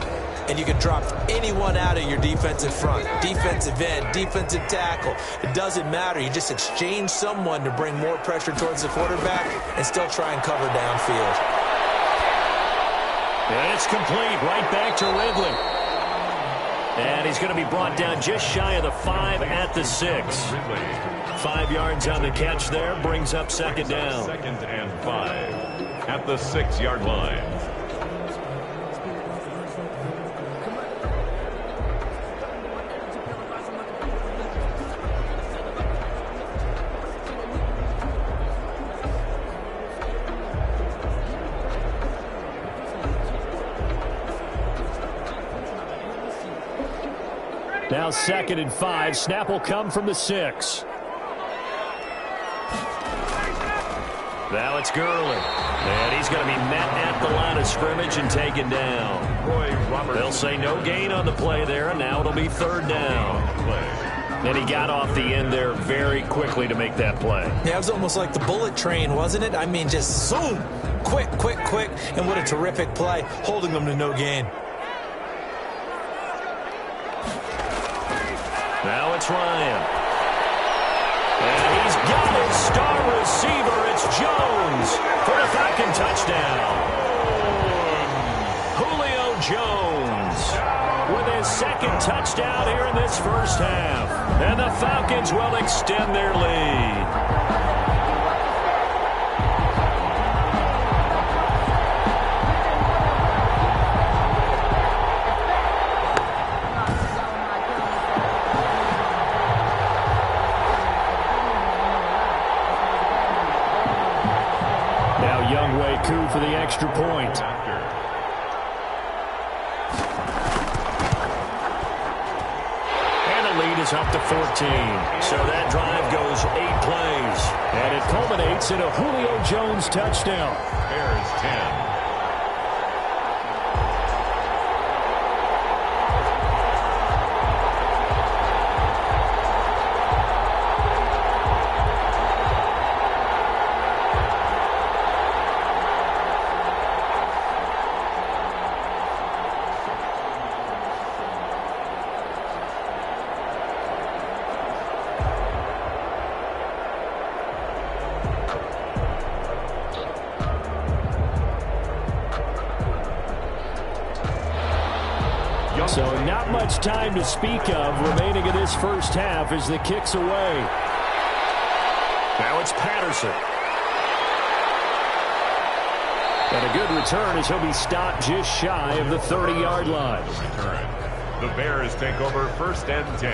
And you can drop anyone out of your defensive front, defensive end, defensive tackle. It doesn't matter. You just exchange someone to bring more pressure towards the quarterback and still try and cover downfield. And it's complete right back to Ridley. And he's going to be brought down just shy of the 5 at the 6. 5 yards on the catch there, brings up 2nd down. 2nd and 5 at the 6-yard line. Now 2nd and 5. Snap will come from the 6. Now it's Gurley. And he's going to be met at the line of scrimmage and taken down. They'll say no gain on the play there, and now it'll be 3rd down. And he got off the end there very quickly to make that play. Yeah, it was almost like the bullet train, wasn't it? I mean, just zoom, quick, quick, quick, and what a terrific play, holding them to no gain. Now it's Ryan. And he's got his star receiver. It's Jones for the Falcon touchdown. Julio Jones with his 2nd touchdown here in this 1st half. And the Falcons will extend their lead. Coup for the extra point. And the lead is up to 14. So that drive goes 8 plays. And it culminates in a Julio Jones touchdown. Bears 10. not much time to speak of remaining in this first half as the kick's away. Now it's Patterson. And a good return as he'll be stopped just shy of the 30-yard line. The Bears take over 1st and 10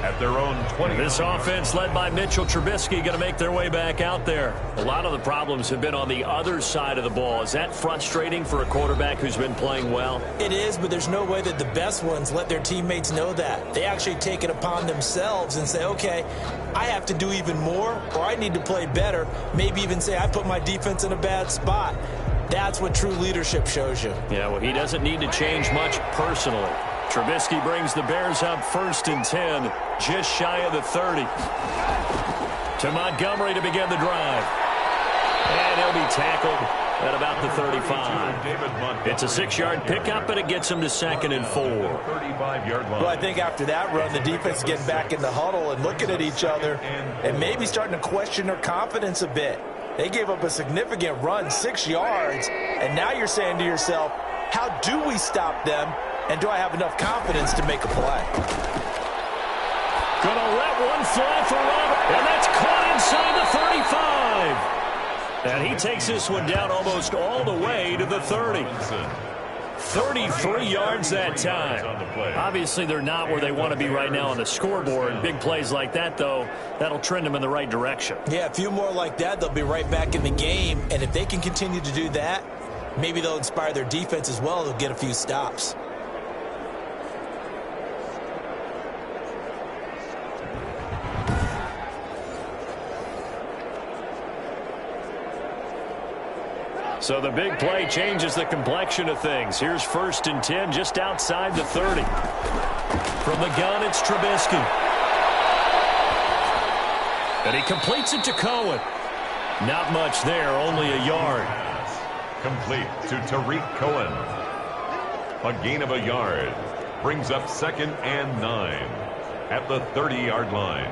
at their own 20. This offense led by Mitchell Trubisky going to make their way back out there. A lot of the problems have been on the other side of the ball. Is that frustrating for a quarterback who's been playing well? It is, but there's no way that the best ones let their teammates know that. They actually take it upon themselves and say, okay, I have to do even more, or I need to play better. Maybe even say I put my defense in a bad spot. That's what true leadership shows you. Yeah, well, he doesn't need to change much personally. Trubisky brings the Bears up 1st and 10, just shy of the 30. To Montgomery to begin the drive. And he'll be tackled at about the 35. It's a 6-yard pickup, and it gets him to 2nd and 4. Well, I think after that run, the defense is getting back in the huddle and looking at each other and maybe starting to question their confidence a bit. They gave up a significant run, 6 yards, and now you're saying to yourself, how do we stop them, and do I have enough confidence to make a play? Gonna let one fly for Robert, and that's caught inside the 35. And he takes this one down almost all the way to the 30. 33 yards that time. Obviously, they're not where they want to be right now on the scoreboard. Big plays like that, though, that'll trend them in the right direction. Yeah, a few more like that, they'll be right back in the game. And if they can continue to do that, maybe they'll inspire their defense as well. They'll get a few stops. So the big play changes the complexion of things. Here's 1st and 10 just outside the 30. From the gun, it's Trubisky. And he completes it to Cohen. Not much there, only a yard. Complete to Tariq Cohen. A gain of a yard. Brings up 2nd and 9 at the 30-yard line.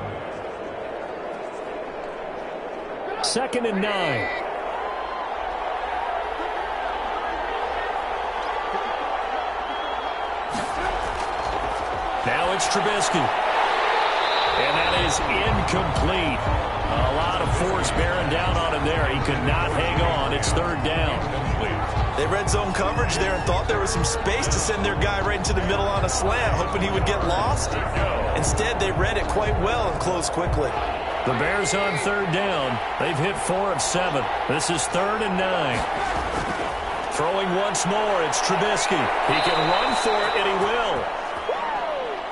2nd and 9. Now it's Trubisky. And that is incomplete. A lot of force bearing down on him there. He could not hang on. It's 3rd down. They read zone coverage there and thought there was some space to send their guy right into the middle on a slant, hoping he would get lost. Instead, they read it quite well and closed quickly. The Bears on 3rd down. They've hit 4 of 7. This is 3rd and 9. Throwing once more, it's Trubisky. He can run for it, and he will.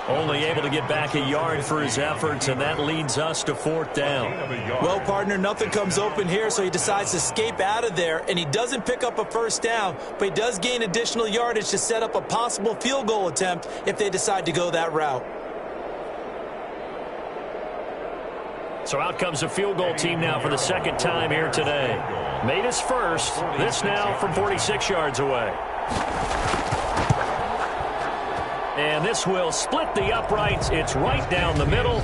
Only able to get back a yard for his efforts, and that leads us to 4th down. Well, partner, nothing comes open here, so he decides to escape out of there, and he doesn't pick up a 1st down, but he does gain additional yardage to set up a possible field goal attempt if they decide to go that route. So out comes a field goal team now for the 2nd time here today. Made his first. This now from 46 yards away. And this will split the uprights. It's right down the middle.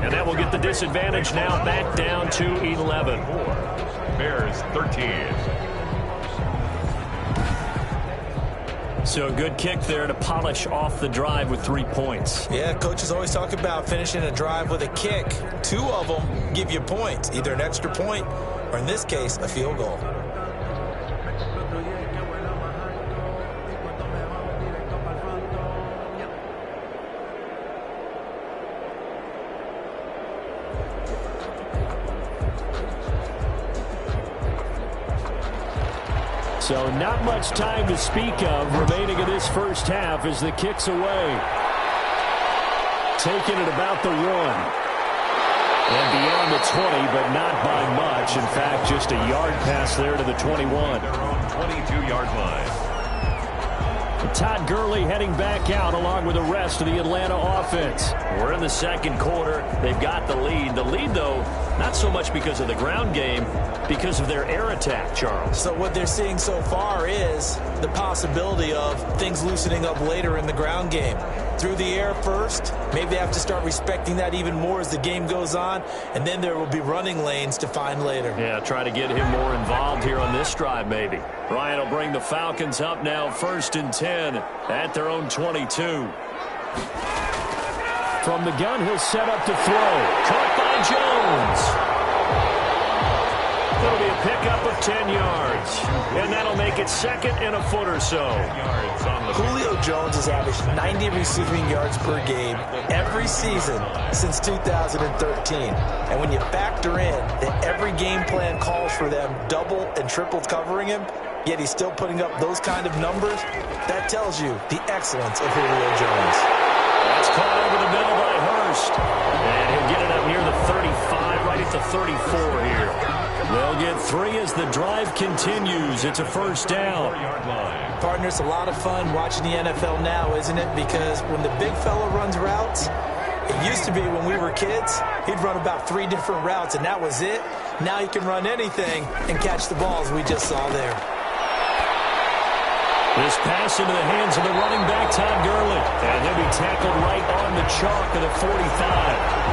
And that will get the disadvantage now back down to 11. Bears 13. So a good kick there to polish off the drive with 3 points. Yeah, coaches always talk about finishing a drive with a kick. 2 of them give you points, either an extra point or, in this case, a field goal. So not much time to speak of remaining in this first half as the kick's away. Taking it about the 1. And beyond the 20, but not by much. In fact, just a yard pass there to the 21. Their own 22-yard line. Todd Gurley heading back out along with the rest of the Atlanta offense. We're in the 2nd quarter. They've got the lead. The lead, though, not so much because of the ground game, because of their air attack, Charles. So what they're seeing so far is the possibility of things loosening up later in the ground game. Through the air first, maybe they have to start respecting that even more as the game goes on, and then there will be running lanes to find later. Yeah, try to get him more involved here on this drive maybe. Ryan will bring the Falcons up now 1st and 10 at their own 22. From the gun, he'll set up to throw. Caught by Jones. It'll be a pickup of 10 yards. And that'll make it second and a foot or so. Julio Jones has averaged 90 receiving yards per game every season since 2013. And when you factor in that every game plan calls for them double and triple covering him, yet he's still putting up those kind of numbers, that tells you the excellence of Julio Jones. That's caught over the middle by Hurst. And he'll get it up near the 35, right at the 34 here. They'll get 3 as the drive continues. It's a first down. Partner, it's a lot of fun watching the NFL now, isn't it? Because when the big fella runs routes, it used to be when we were kids, he'd run about 3 different routes, and that was it. Now he can run anything and catch the balls we just saw there. This pass into the hands of the running back, Todd Gurley. And he'll be tackled right on the chalk of the 45.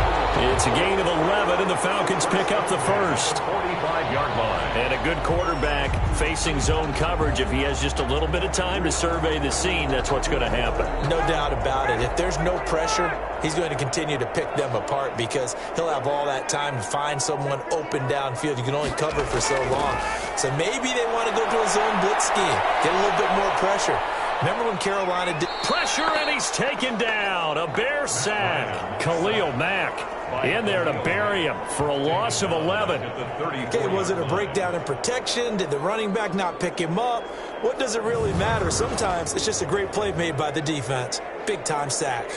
It's a gain of 11, and the Falcons pick up the first. 45-yard line. And a good quarterback facing zone coverage. If he has just a little bit of time to survey the scene, that's what's going to happen. No doubt about it. If there's no pressure, he's going to continue to pick them apart because he'll have all that time to find someone open downfield. You can only cover for so long. So maybe they want to go to a zone blitz scheme, get a little bit more pressure. Remember when Carolina did pressure, and he's taken down. A Bear sack. Khalil Mack in there to bury him for a loss of 11. Okay, was it a breakdown in protection? Did the running back not pick him up? What does it really matter? Sometimes it's just a great play made by the defense. Big-time sack.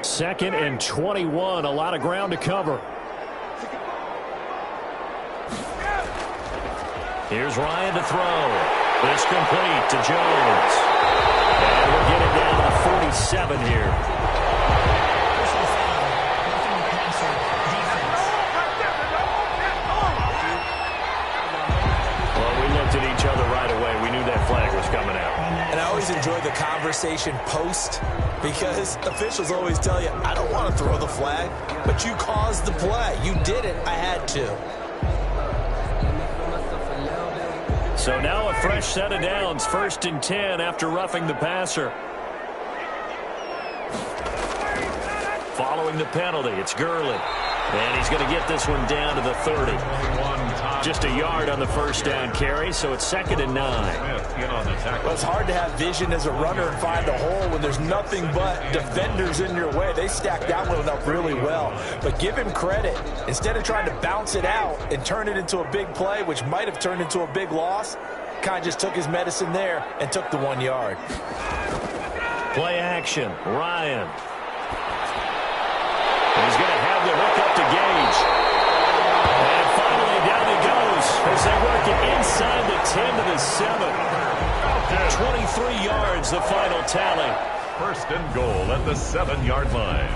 Second and 21, a lot of ground to cover. Here's Ryan to throw. This complete to Jones. And we'll get it down to the 47 here. Well, we looked at each other right away. We knew that flag was coming out. And I always enjoy the conversation post because officials always tell you, I don't want to throw the flag, but you caused the play. You did it. I had to. So now a fresh set of downs, 1st and 10 after roughing the passer. Following the penalty, it's Gurley. And he's going to get this one down to the 30. Just a yard on the first down carry, so it's 2nd and 9. Well, it's hard to have vision as a runner and find a hole when there's nothing but defenders in your way. They stacked that one up really well. But give him credit. Instead of trying to bounce it out and turn it into a big play, which might have turned into a big loss, kind of just took his medicine there and took the 1 yard. Play action, Ryan. And he's going to have the hook up to Gage. And finally down he goes as they work it inside the 10 to the 7. 23 yards, the final tally. 1st and goal at the 7-yard line.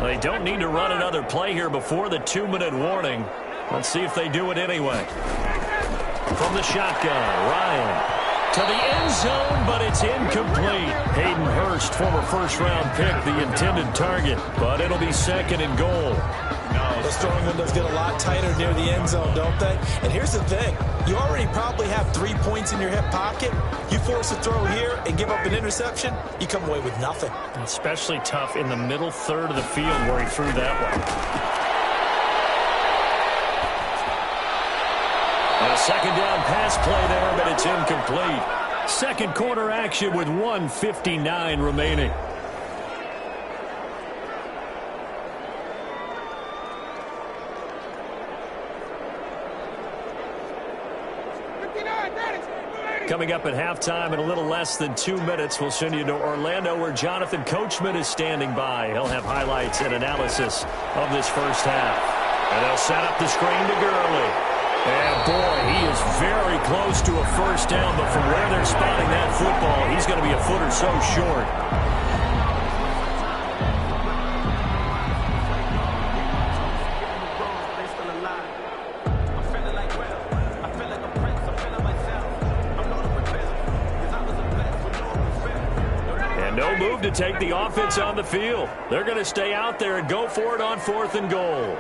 They don't need to run another play here before the 2-minute warning. Let's see if they do it anyway. From the shotgun, Ryan to the end zone, but it's incomplete. Hayden Hurst, former first-round pick, the intended target, but it'll be 2nd and goal. Those throwing windows get a lot tighter near the end zone, don't they? And here's the thing. You already probably have 3 points in your hip pocket. You force a throw here and give up an interception, you come away with nothing. Especially tough in the middle third of the field where he threw that one. A 2nd down pass play there, but it's incomplete. 2nd quarter action with 1:59 remaining. Coming up at halftime in a little less than 2 minutes, we'll send you to Orlando where Jonathan Coachman is standing by. He'll have highlights and analysis of this first half. And they'll set up the screen to Gurley. And boy, he is very close to a first down, but from where they're spotting that football, he's going to be a foot or so short. No move to take the offense on the field. They're going to stay out there and go for it on 4th and goal.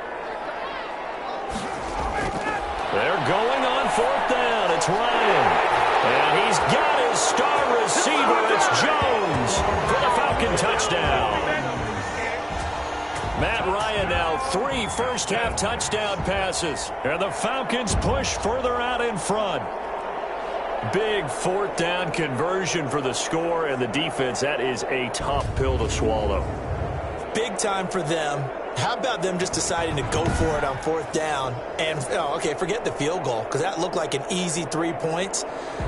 They're going on 4th down. It's Ryan. And he's got his star receiver. It's Jones for the Falcon touchdown. Matt Ryan now 3 first-half touchdown passes. And the Falcons push further out in front. Big 4th down conversion for the score, and the defense, that is a tough pill to swallow. Big time for them. How about them just deciding to go for it on 4th down? And, okay, forget the field goal, because that looked like an easy 3 points.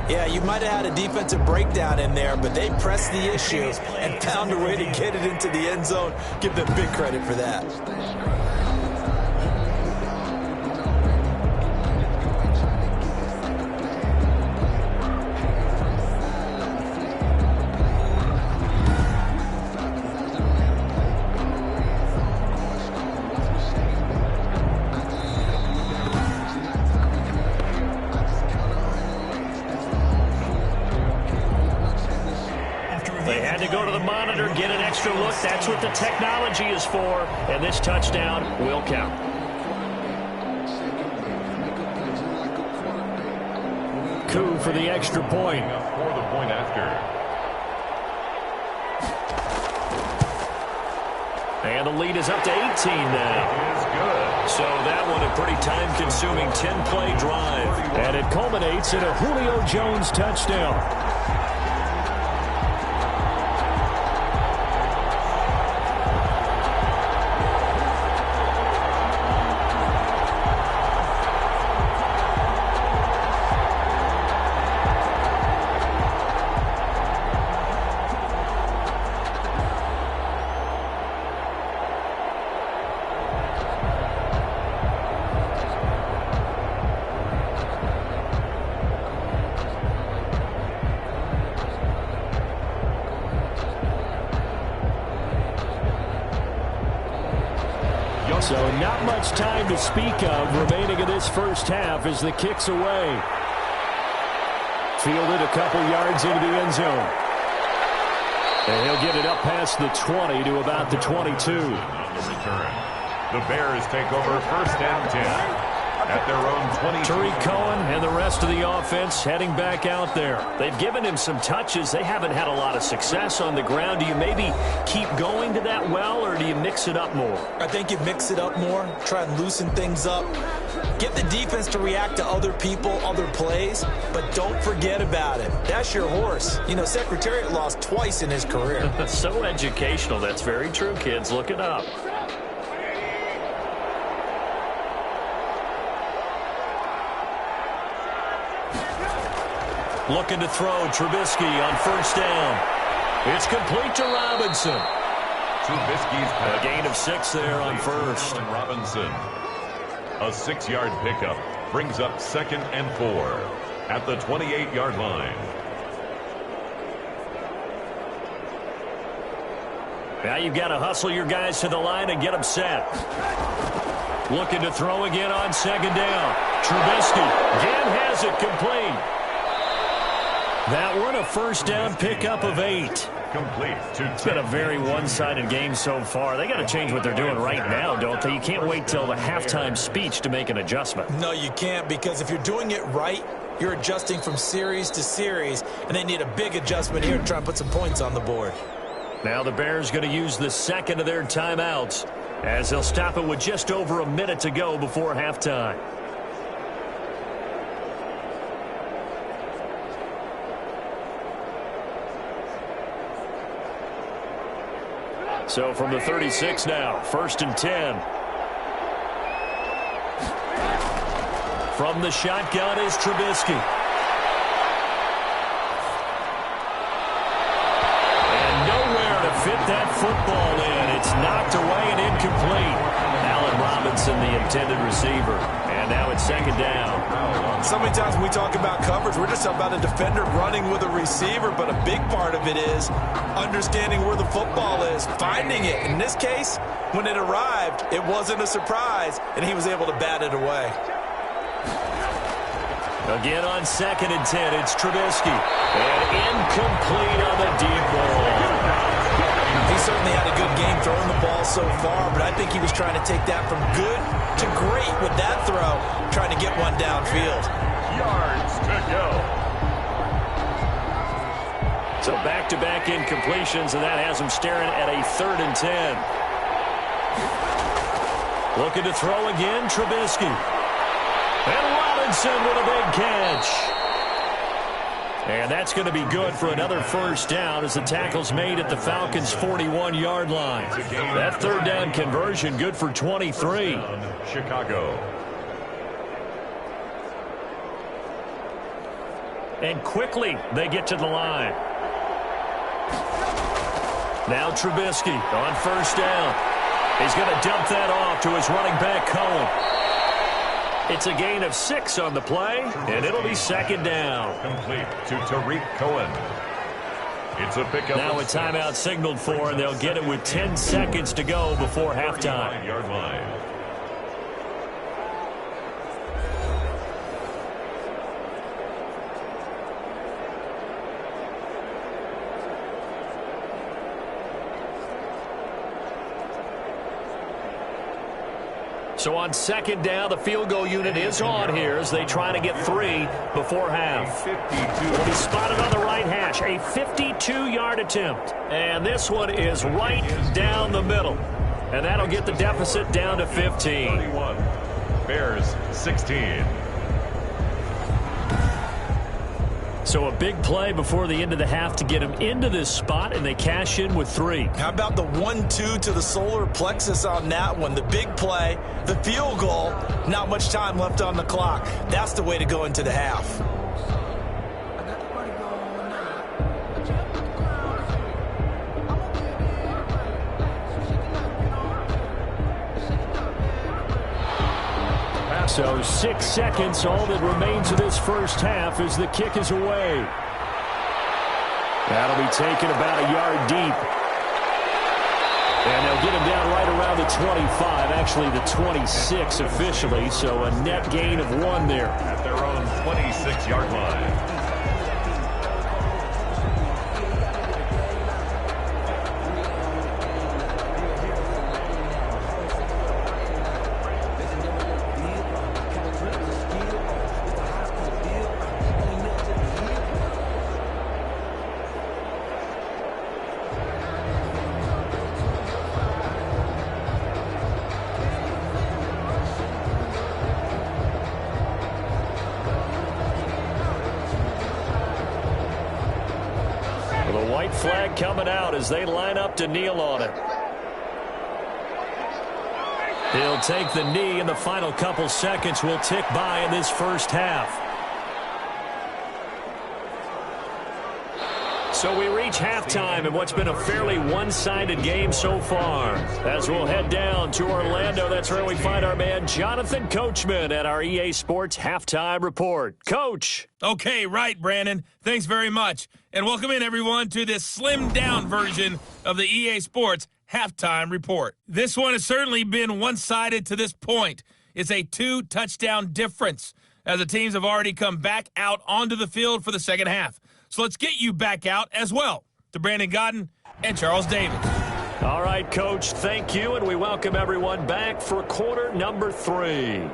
Yeah, you might have had a defensive breakdown in there, but they pressed the issue and found a way to get it into the end zone. Give them big credit for that. They had to go to the monitor, get an extra look. That's what the technology is for. And this touchdown will count. Coup for the extra point. For the point after. And the lead is up to 18 now. Is good. So that one a pretty time-consuming 10-play drive. And it culminates in a Julio Jones touchdown. So not much time to speak of remaining in this first half as the kick's away. Fielded a couple yards into the end zone. And he'll get it up past the 20 to about the 22. On the return. The Bears take over 1st and 10. At their own 22. Tariq Cohen and the rest of the offense heading back out there. They've given him some touches. They haven't had a lot of success on the ground. Do you maybe keep going to that well, or do you mix it up more? I think you mix it up more, try and loosen things up. Get the defense to react to other people, other plays, but don't forget about it. That's your horse. You know, Secretariat lost twice in his career. So educational. That's very true, kids. Look it up. Looking to throw, Trubisky on 1st down. It's complete to Robinson. Trubisky's A gain of 6 there on 1st. Robinson. A 6-yard pickup brings up 2nd and 4 at the 28-yard line. Now you've got to hustle your guys to the line and get them set. Looking to throw again on 2nd down. Trubisky again has it complete. That one a 1st down pickup of 8. Complete to It's been a very one-sided game so far. They got to change what they're doing right now, don't they? You can't wait till the halftime speech to make an adjustment. No, you can't, because if you're doing it right, you're adjusting from series to series, and they need a big adjustment here to try and put some points on the board. Now the Bears going to use the 2nd of their timeouts as they'll stop it with just over a minute to go before halftime. So from the 36 now, 1st and 10. From the shotgun is Trubisky. And nowhere to fit that football in. It's knocked away and incomplete. Allen Robinson, the intended receiver. And now it's 2nd down. So many times when we talk about coverage, we're just about a defender running with a receiver, but a big part of it is understanding where the football is, finding it. In this case, when it arrived, it wasn't a surprise, and he was able to bat it away. Again on 2nd and 10, it's Trubisky. And incomplete on the deep ball. game throwing the ball so far, but I think he was trying to take that from good to great with that throw, trying to get one downfield. Yards to go. So back-to-back incompletions, and that has him staring at a 3rd and 10. Looking to throw again, Trubisky. And Robinson with a big catch. And that's going to be good for another first down as the tackle's made at the Falcons' 41-yard line. That 3rd down conversion good for 23. Chicago. And quickly they get to the line. Now Trubisky on 1st down. He's going to dump that off to his running back, Cohen. It's a gain of 6 on the play, and it'll be 2nd down. Complete to Tariq Cohen. It's a pickup. Now a timeout signaled for, and they'll get it with 10 seconds to go before halftime. 39-yard line. So on 2nd down, the field goal unit is on here as they try to get 3 before half. Will be spotted on the right hash. A 52-yard attempt. And this one is right down the middle. And that'll get the deficit down to 15. 31. Bears 16. So a big play before the end of the half to get him into this spot, and they cash in with 3. How about the 1-2 to the solar plexus on that one? The big play, the field goal, not much time left on the clock. That's the way to go into the half. So 6 seconds, all that remains of this first half as the kick is away. That'll be taken about a yard deep. And they'll get him down right around the 25, actually the 26 officially, so a net gain of 1 there. At their own 26-yard line. Flag coming out as they line up to kneel on it. He'll take the knee, and the final couple seconds will tick by in this first half. So we reach halftime in what's been a fairly one-sided game so far. As we'll head down to Orlando, that's where we find our man Jonathan Coachman at our EA Sports Halftime Report. Coach. Okay, right, Brandon. Thanks very much. And welcome in, everyone, to this slimmed-down version of the EA Sports Halftime Report. This one has certainly been one-sided to this point. It's a 2-touchdown difference as the teams have already come back out onto the field for the second half. So let's get you back out as well to Brandon Godden and Charles Davis. All right, Coach, thank you, and we welcome everyone back for quarter number 3.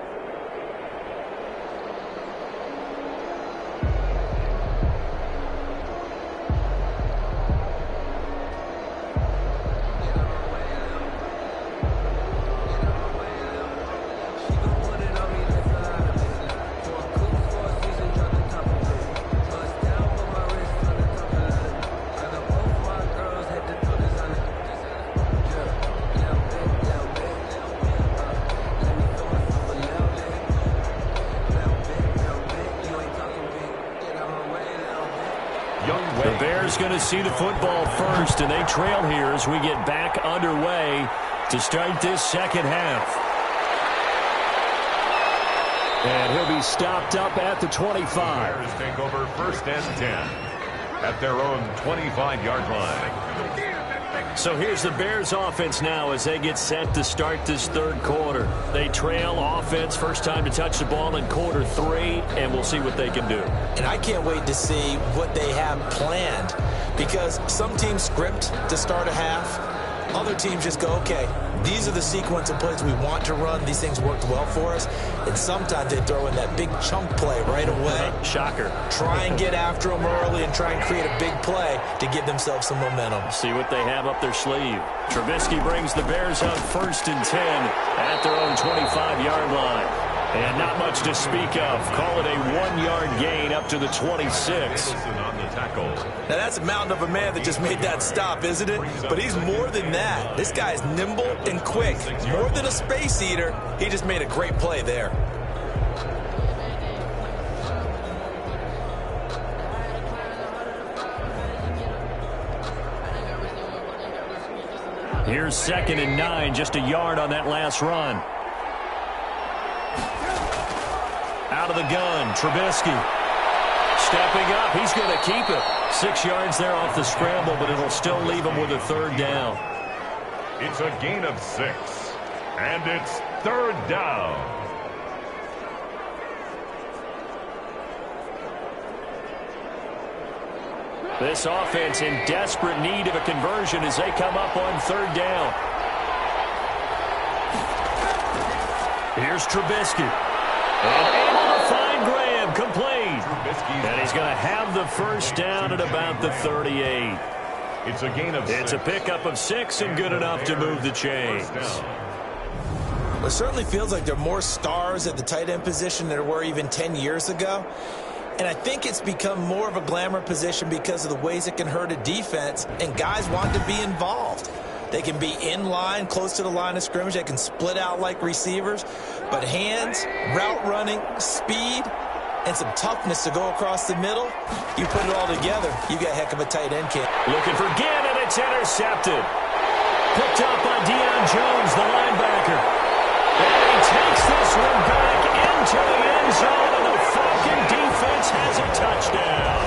Going to see the football first, and they trail here as we get back underway to start this second half. And he'll be stopped up at the 25. Bears take over 1st and 10 at their own 25-yard line. So here's the Bears offense now as they get set to start this third quarter. They trail offense, first time to touch the ball in quarter 3, and we'll see what they can do. And I can't wait to see what they have planned, because some teams script to start a half. other teams just go, okay, these are the sequence of plays we want to run. These things worked well for us. And sometimes they throw in that big chunk play right away. Shocker. Try and get after them early and try and create a big play to give themselves some momentum. See what they have up their sleeve. Trubisky brings the Bears up 1st and 10 at their own 25-yard line. And not much to speak of. Call it a 1-yard gain up to the 26. Now that's a mountain of a man that just made that stop, isn't it? But he's more than that. This guy's nimble and quick. More than a space eater. He just made a great play there. Here's 2nd and 9, just a yard on that last run. Out of the gun, Trubisky. Stepping up, he's going to keep it. 6 yards there off the scramble, but it'll still leave him with a 3rd down. It's a gain of 6, and it's 3rd down. This offense in desperate need of a conversion as they come up on 3rd down. Here's Trubisky. And able to find Graham, complete. And he's going to have the 1st down at about the 38. It's a gain of 6. It's a pickup of 6 and good enough to move the chains. Well, it certainly feels like there are more stars at the tight end position than there were even 10 years ago. And I think it's become more of a glamour position because of the ways it can hurt a defense, and guys want to be involved. They can be in line, close to the line of scrimmage. They can split out like receivers. But hands, route running, speed, and some toughness to go across the middle, you put it all together, you got a heck of a tight end kid. Looking for Ginn, and it's intercepted. Picked up by Deion Jones, the linebacker. And he takes this one back into the end zone, and the Falcon defense has a touchdown.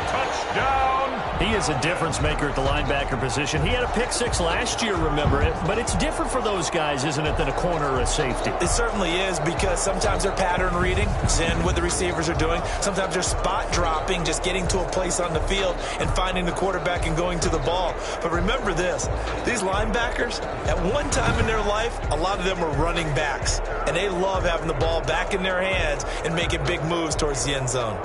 Touchdown! He is a difference maker at the linebacker position. He had a pick 6 last year, remember it, but it's different for those guys, isn't it, than a corner or a safety? It certainly is, because sometimes they're pattern reading, seeing what the receivers are doing. Sometimes they're spot dropping, just getting to a place on the field and finding the quarterback and going to the ball. But remember this, these linebackers, at one time in their life, a lot of them were running backs, and they love having the ball back in their hands and making big moves towards the end zone.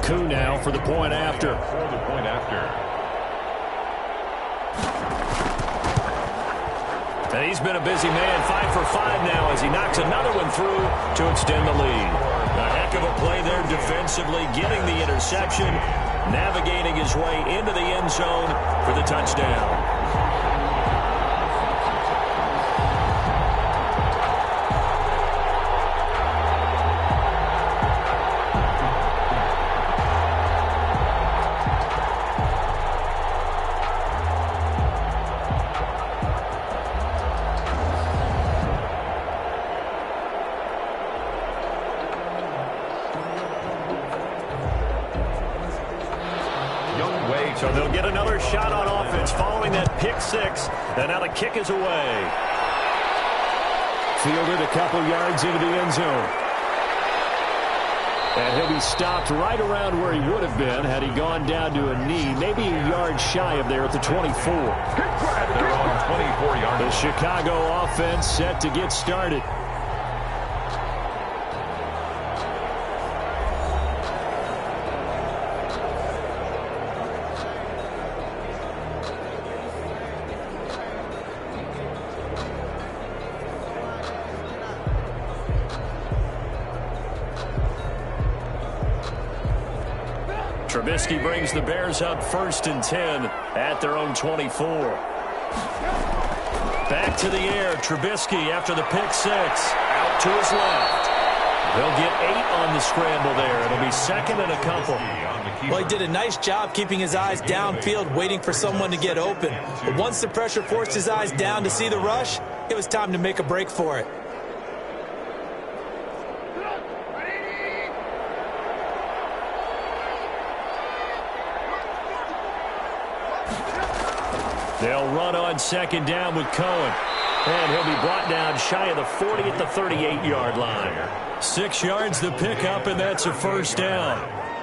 Coup now for the point after. And he's been a busy man, 5 for 5 now as he knocks another one through to extend the lead. A heck of a play there defensively, getting the interception, navigating his way into the end zone for the touchdown. So they'll get another shot on offense following that pick 6. And now the kick is away. Fielded a couple yards into the end zone. And he'll be stopped right around where he would have been had he gone down to a knee, maybe a yard shy of there at the 24. They're on 24 yards. The Chicago offense set to get started. Trubisky brings the Bears up 1st and 10 at their own 24. Back to the air, Trubisky after the pick 6. Out to his left. They'll get 8 on the scramble there. It'll be 2nd and a couple. Well, he did a nice job keeping his eyes downfield, waiting for someone to get open. But once the pressure forced his eyes down to see the rush, it was time to make a break for it. They'll run on 2nd down with Cohen. And he'll be brought down shy of the 40 at the 38-yard line. 6 yards the pickup, and that's a first down.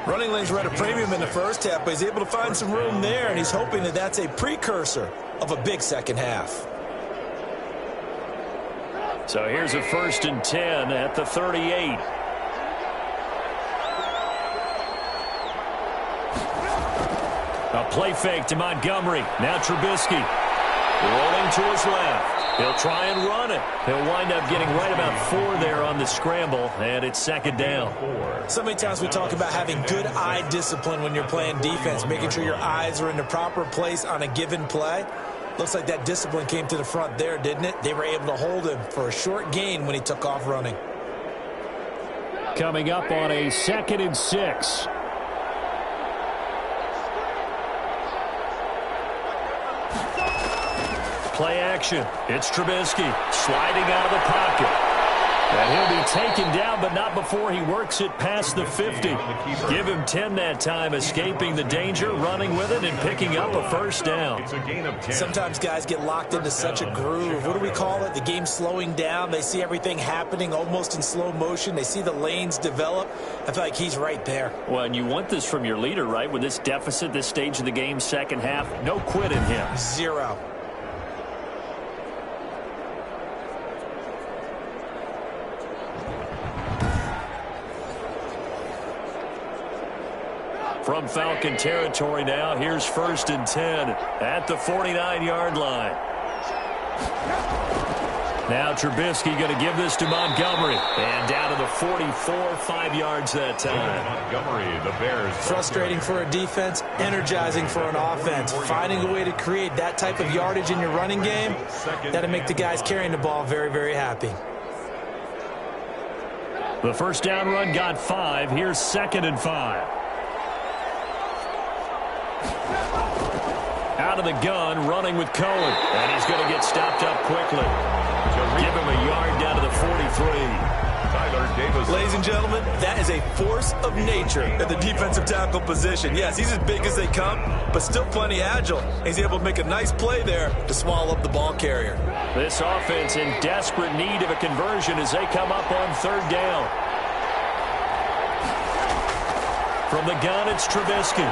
Running lanes were at a premium in the first half, but he's able to find some room there, and he's hoping that that's a precursor of a big second half. So here's a 1st and 10 at the 38. A play fake to Montgomery. Now Trubisky rolling to his left. He'll try and run it. He'll wind up getting right about 4 there on the scramble, and it's 2nd down. So many times we talk about having good eye discipline when you're playing defense, making sure your eyes are in the proper place on a given play. Looks like that discipline came to the front there, didn't it? They were able to hold him for a short gain when he took off running. Coming up on a 2nd and 6. Play action. It's Trubisky sliding out of the pocket. And he'll be taken down, but not before he works it past the 50. Give him 10 that time, escaping the danger, running with it, and picking up a first down. It's a gain of 10. Sometimes guys get locked into such a groove. What do we call it? The game slowing down. They see everything happening almost in slow motion. They see the lanes develop. I feel like he's right there. Well, and you want this from your leader, right? With this deficit, this stage of the game, second half, no quit in him. 0. From Falcon territory now, here's 1st and 10 at the 49-yard line. Now Trubisky going to give this to Montgomery. And down to the 44, 5 yards that time. Montgomery, the Bears. Frustrating for a defense, energizing for an offense. Finding a way to create that type of yardage in your running game, that'll make the guys carrying the ball very, very happy. The first down run got 5. Here's 2nd and 5. Out of the gun, running with Cohen. And he's going to get stopped up quickly. Give him a yard down to the 43. Tyler Davis. Ladies and gentlemen, that is a force of nature at the defensive tackle position. Yes, he's as big as they come, but still plenty agile. He's able to make a nice play there to swallow up the ball carrier. This offense in desperate need of a conversion as they come up on 3rd down. From the gun, it's Trubisky.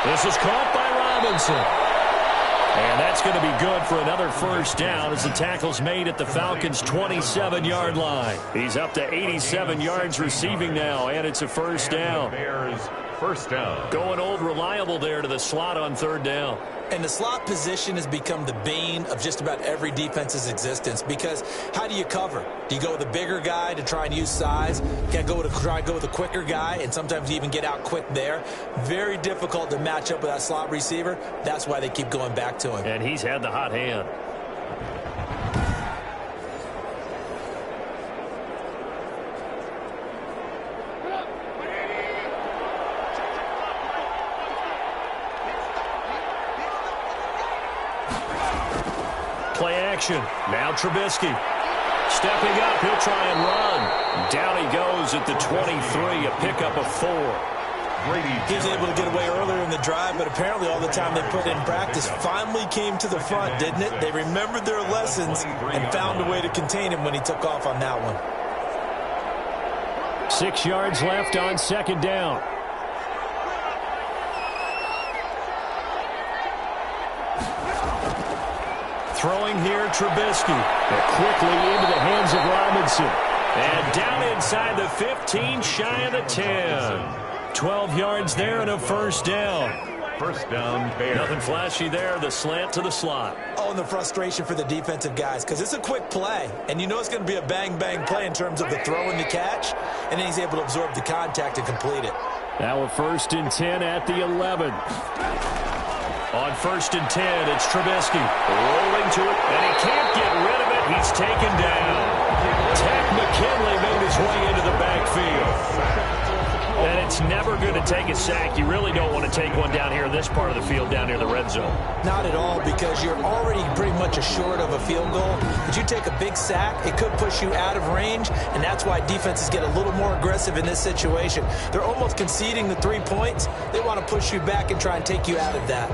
This is caught by Robinson. And that's going to be good for another first down as the tackle's made at the Falcons' 27-yard line. He's up to 87 yards receiving now, and it's a first down. Bears, first down. Going old reliable there to the slot on 3rd down. And the slot position has become the bane of just about every defense's existence, because how do you cover? Do you go with a bigger guy to try and use size? Can I try and go with a quicker guy, and sometimes you even get out quick there? Very difficult to match up with that slot receiver. That's why they keep going back to him. And he's had the hot hand. Play action. Now Trubisky. Stepping up, he'll try and run. Down he goes at the 23, a pickup of 4. He was able to get away earlier in the drive, but apparently all the time they put in practice finally came to the front, didn't it? They remembered their lessons and found a way to contain him when he took off on that one. 6 yards left on 2nd down. Throwing here, Trubisky. Quickly into the hands of Robinson. And down inside the 15, shy of the 10. 12 yards there and a first down. First down, Bears. Nothing flashy there, the slant to the slot. Oh, and the frustration for the defensive guys, because it's a quick play. And you know it's going to be a bang-bang play in terms of the throw and the catch. And then he's able to absorb the contact and complete it. Now a 1st and 10 at the 11. On 1st and 10, it's Trubisky. Rolling to it, and he can't get rid of it. He's taken down. Ted McKinley made his way into the backfield. And it's never going to take a sack. You really don't want to take one down here in this part of the field, down near the red zone. Not at all, because you're already pretty much assured of a field goal. But you take a big sack, it could push you out of range, and that's why defenses get a little more aggressive in this situation. They're almost conceding the 3 points. They want to push you back and try and take you out of that.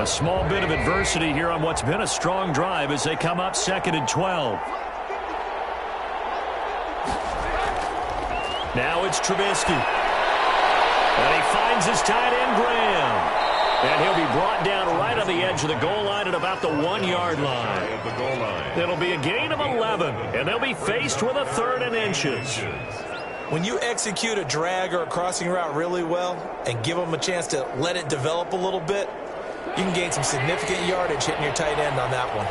A small bit of adversity here on what's been a strong drive as they come up 2nd and 12. Now it's Trubisky. And he finds his tight end, Graham. And he'll be brought down right on the edge of the goal line at about the 1-yard line. It'll be a gain of 11, and they'll be faced with a 3rd and inches. When you execute a drag or a crossing route really well and give them a chance to let it develop a little bit, you can gain some significant yardage hitting your tight end on that one.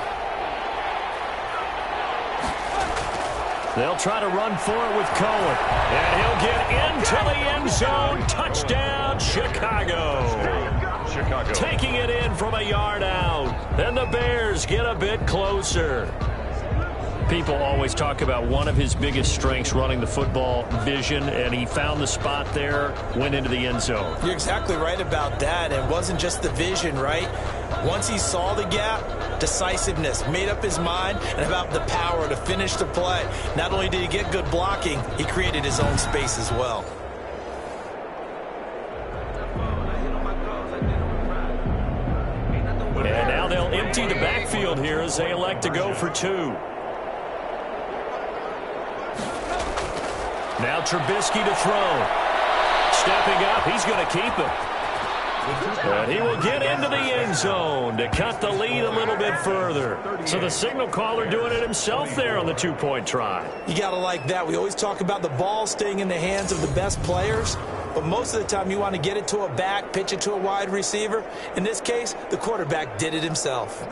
They'll try to run for it with Cohen. And he'll get into the end zone. Touchdown, Chicago. Taking it in from a yard out. And the Bears get a bit closer. People always talk about one of his biggest strengths, running the football, vision, and he found the spot there, went into the end zone. You're exactly right about that. It wasn't just the vision, right? Once he saw the gap, decisiveness, made up his mind, and about the power to finish the play. Not only did he get good blocking, he created his own space as well. And now they'll empty the backfield here as they elect to go for 2. Now Trubisky to throw. Stepping up, he's going to keep it. And he will get into the end zone to cut the lead a little bit further. So the signal caller doing it himself there on the 2-point try. You got to like that. We always talk about the ball staying in the hands of the best players, but most of the time you want to get it to a back, pitch it to a wide receiver. In this case, the quarterback did it himself.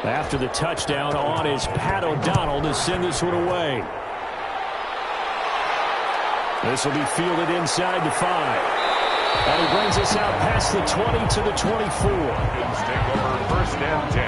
After the touchdown on is Pat O'Donnell to send this one away. This will be fielded inside the 5. And he brings us out past the 20 to the 24. Take over 1st and 10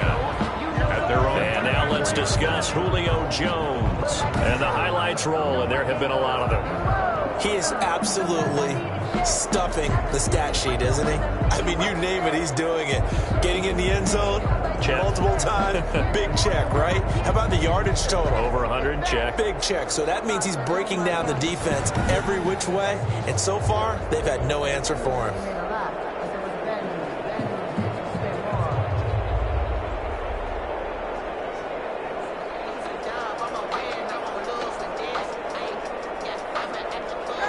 at their own. And now let's discuss Julio Jones. And the highlights roll, and there have been a lot of them. He is absolutely stuffing the stat sheet, isn't he? I mean, you name it, he's doing it. Getting in the end zone, check. Multiple times, big check, right? How about the yardage total? Over 100, check. Big check. So that means he's breaking down the defense every which way, and so far, they've had no answer for him.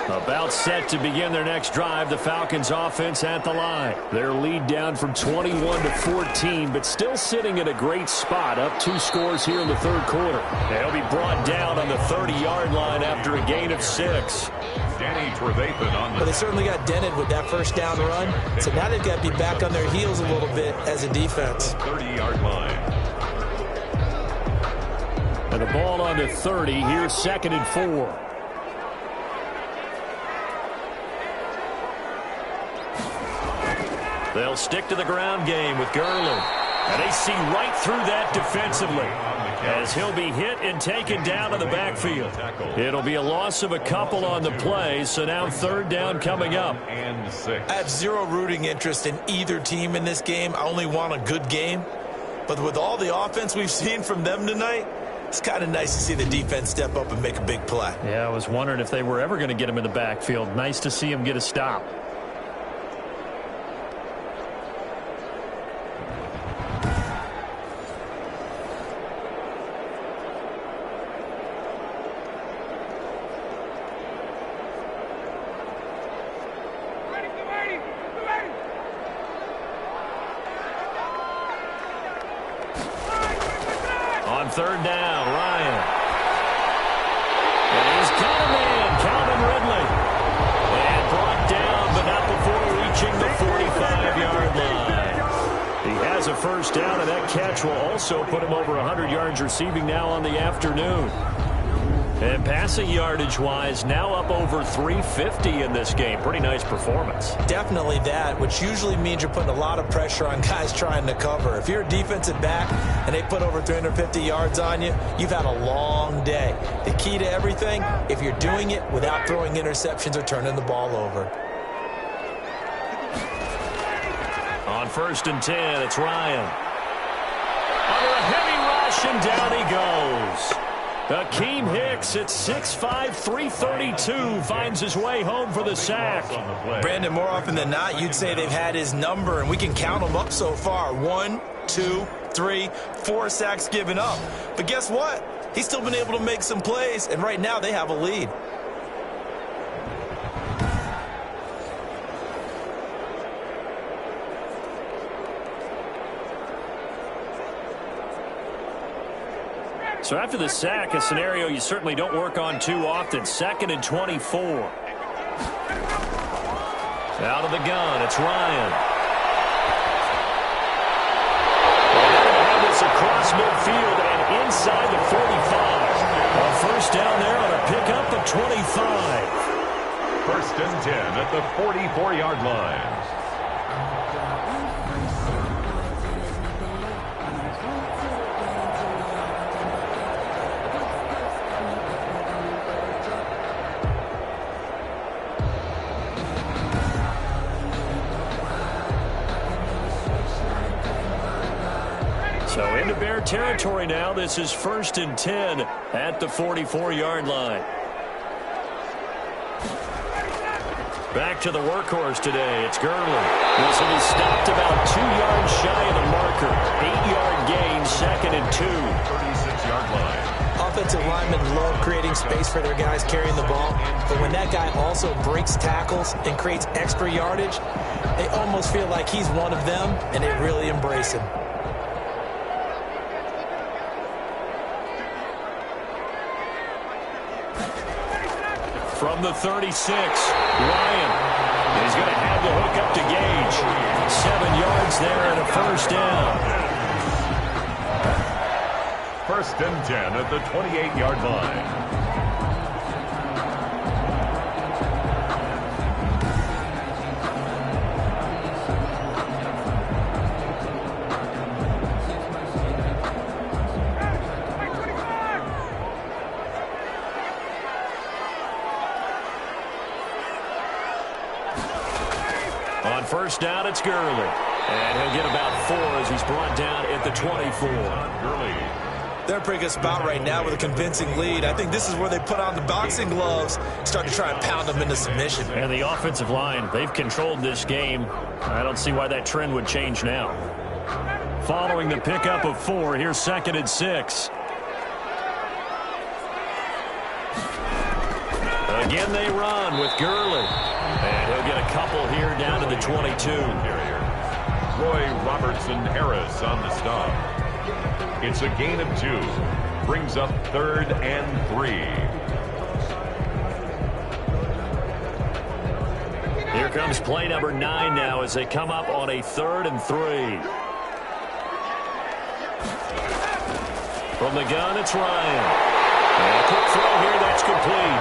About set to begin their next drive, the Falcons offense at the line. Their lead down from 21 to 14, but still sitting at a great spot, up 2 scores here in the 3rd quarter. They'll be brought down on the 30-yard line after a gain of 6. Danny Trevathan on the. But they certainly got dented with that 1st down run, so now they've got to be back on their heels a little bit as a defense. 30-yard line. And the ball on the 30, here's 2nd and 4. They'll stick to the ground game with Gurley. And they see right through that defensively as he'll be hit and taken down to the backfield. It'll be a loss of a couple on the play, so now 3rd down coming up. And 6. I have zero rooting interest in either team in this game. I only want a good game. But with all the offense we've seen from them tonight, it's kind of nice to see the defense step up and make a big play. Yeah, I was wondering if they were ever going to get him in the backfield. Nice to see him get a stop. On 3rd down, Ryan. And he's got a man, Calvin Ridley. And brought down, but not before reaching the 45-yard line. He has a 1st down, and that catch will also put him over 100 yards receiving now on the afternoon. And passing yardage-wise, now up over 350 in this game. Pretty nice performance. Definitely that, which usually means you're putting a lot of pressure on guys trying to cover. If you're a defensive back and they put over 350 yards on you, you've had a long day. The key to everything, if you're doing it without throwing interceptions or turning the ball over. On 1st and 10, it's Ryan. Under a heavy rush, and down he goes. Akeem Hicks at 6'5", 332 finds his way home for the sack. Brandon, more often than not, you'd say they've had his number, and we can count them up so far. 1, 2, 3, 4 sacks given up. But guess what? He's still been able to make some plays, and right now they have a lead. So after the sack, a scenario you certainly don't work on too often. 2nd and 24. Out of the gun, it's Ryan. And this across midfield and inside the 45. A first down there on a pickup of 25. 1st and 10 at the 44-yard line. So into Bear territory now. This is 1st and 10 at the 44-yard line. Back to the workhorse today. It's Gurley. This will be stopped about 2 yards shy of the marker. 8-yard gain, 2nd and 2. 36-yard line. Offensive linemen love creating space for their guys carrying the ball, but when that guy also breaks tackles and creates extra yardage, they almost feel like he's one of them, and they really embrace him. From the 36, Ryan. He's going to have the hook up to Gage. 7 yards there and a first down. 1st and 10 at the 28-yard line. On 1st down, it's Gurley. And he'll get about 4 as he's brought down at the 24. Gurley. They're in a pretty good spot right now with a convincing lead. I think this is where they put on the boxing gloves, start to try and pound them into submission. And the offensive line, they've controlled this game. I don't see why that trend would change now. Following the pickup of 4, here's 2nd and 6. Again, they run with Gurley. And he'll get a couple here down to the 22. Roy Robertson Harris on the stop. It's a gain of 2. Brings up 3rd and 3. Here comes play number 9 now as they come up on a 3rd and 3. From the gun, it's Ryan. And a quick throw here, that's complete.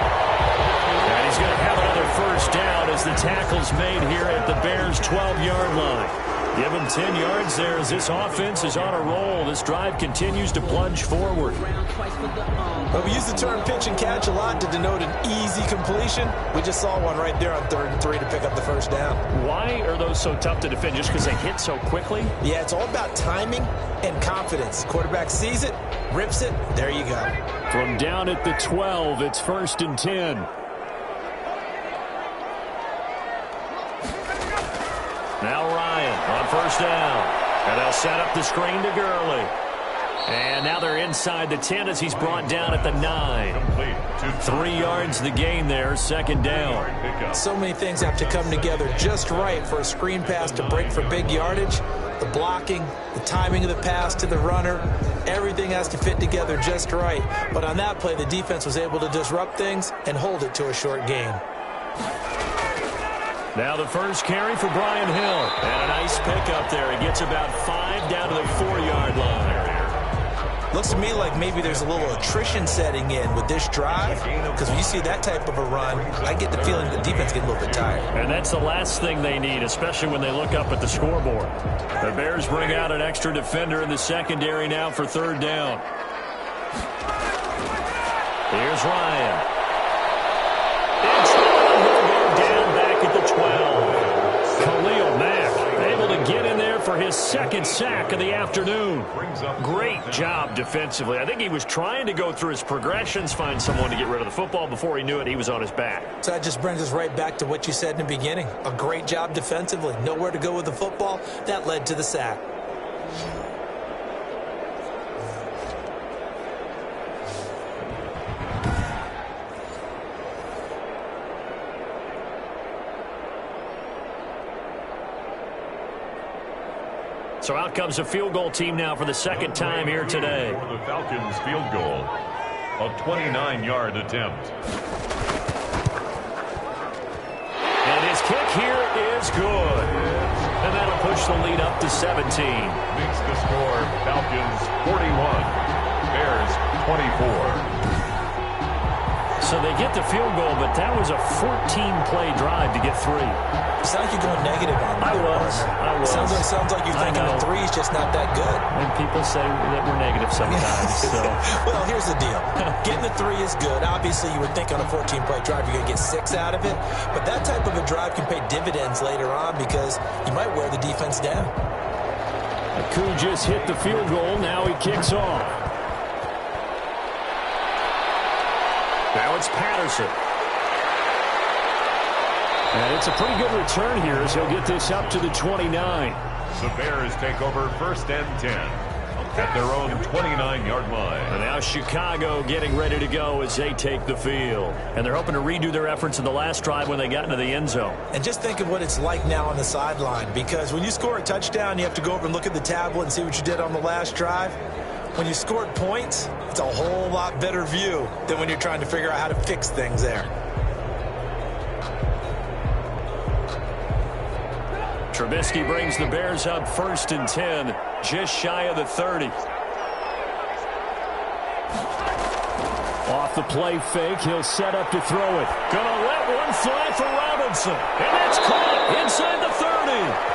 And he's going to have another first down as the tackle's made here at the Bears' 12-yard line. Give him 10 yards there as this offense is on a roll. This drive continues to plunge forward. Well, we use the term pitch and catch a lot to denote an easy completion. We just saw one right there on 3rd and 3 to pick up the first down. Why are those so tough to defend? Just because they hit so quickly? Yeah, it's all about timing and confidence. Quarterback sees it, rips it, there you go. From down at the 12, it's 1st and 10. Now Ryan on 1st down. And they'll set up the screen to Gurley. And now they're inside the 10 as he's brought down at the 9. 3 yards the gain there, 2nd down. So many things have to come together just right for a screen pass to break for big yardage. The blocking, the timing of the pass to the runner, everything has to fit together just right. But on that play, the defense was able to disrupt things and hold it to a short gain. Now the first carry for Brian Hill. And a nice pickup there. He gets about 5 down to the 4-yard line. Looks to me like maybe there's a little attrition setting in with this drive, because when you see that type of a run, I get the feeling the defense gets a little bit tired. And that's the last thing they need, especially when they look up at the scoreboard. The Bears bring out an extra defender in the secondary now for 3rd down. Here's Ryan. It's down back at the 12. Khalil Mack able to get in there his second sack of the afternoon. Great job defensively. I think he was trying to go through his progressions, find someone to get rid of the football. Before he knew it, he was on his back. So that just brings us right back to what you said in the beginning. A great job defensively. Nowhere to go with the football. That led to the sack. So out comes a field goal team now for the second time here today. For the Falcons field goal, a 29-yard attempt. And his kick here is good. And that'll push the lead up to 17. Makes the score Falcons 41, Bears 24. So they get the field goal, but that was a 14-play drive to get 3. It's not like you're going negative on that. I was. Sounds like you're thinking the 3 is just not that good. And people say that we're negative sometimes. So. Well, here's the deal. Getting the 3 is good. Obviously, you would think on a 14-play drive you're going to get 6 out of it. But that type of a drive can pay dividends later on because you might wear the defense down. Aku just hit the field goal. Now he kicks off. Now it's Patterson. And it's a pretty good return here as he'll get this up to the 29. The Bears take over 1st and 10 at their own 29-yard line. And now Chicago getting ready to go as they take the field. And they're hoping to redo their efforts in the last drive when they got into the end zone. And just think of what it's like now on the sideline, because when you score a touchdown, you have to go over and look at the tablet and see what you did on the last drive. When you scored points, it's a whole lot better view than when you're trying to figure out how to fix things there. Trubisky brings the Bears up 1st and 10, just shy of the 30. Off the play fake, he'll set up to throw it. Gonna let one fly for Robinson. And it's caught inside the 30.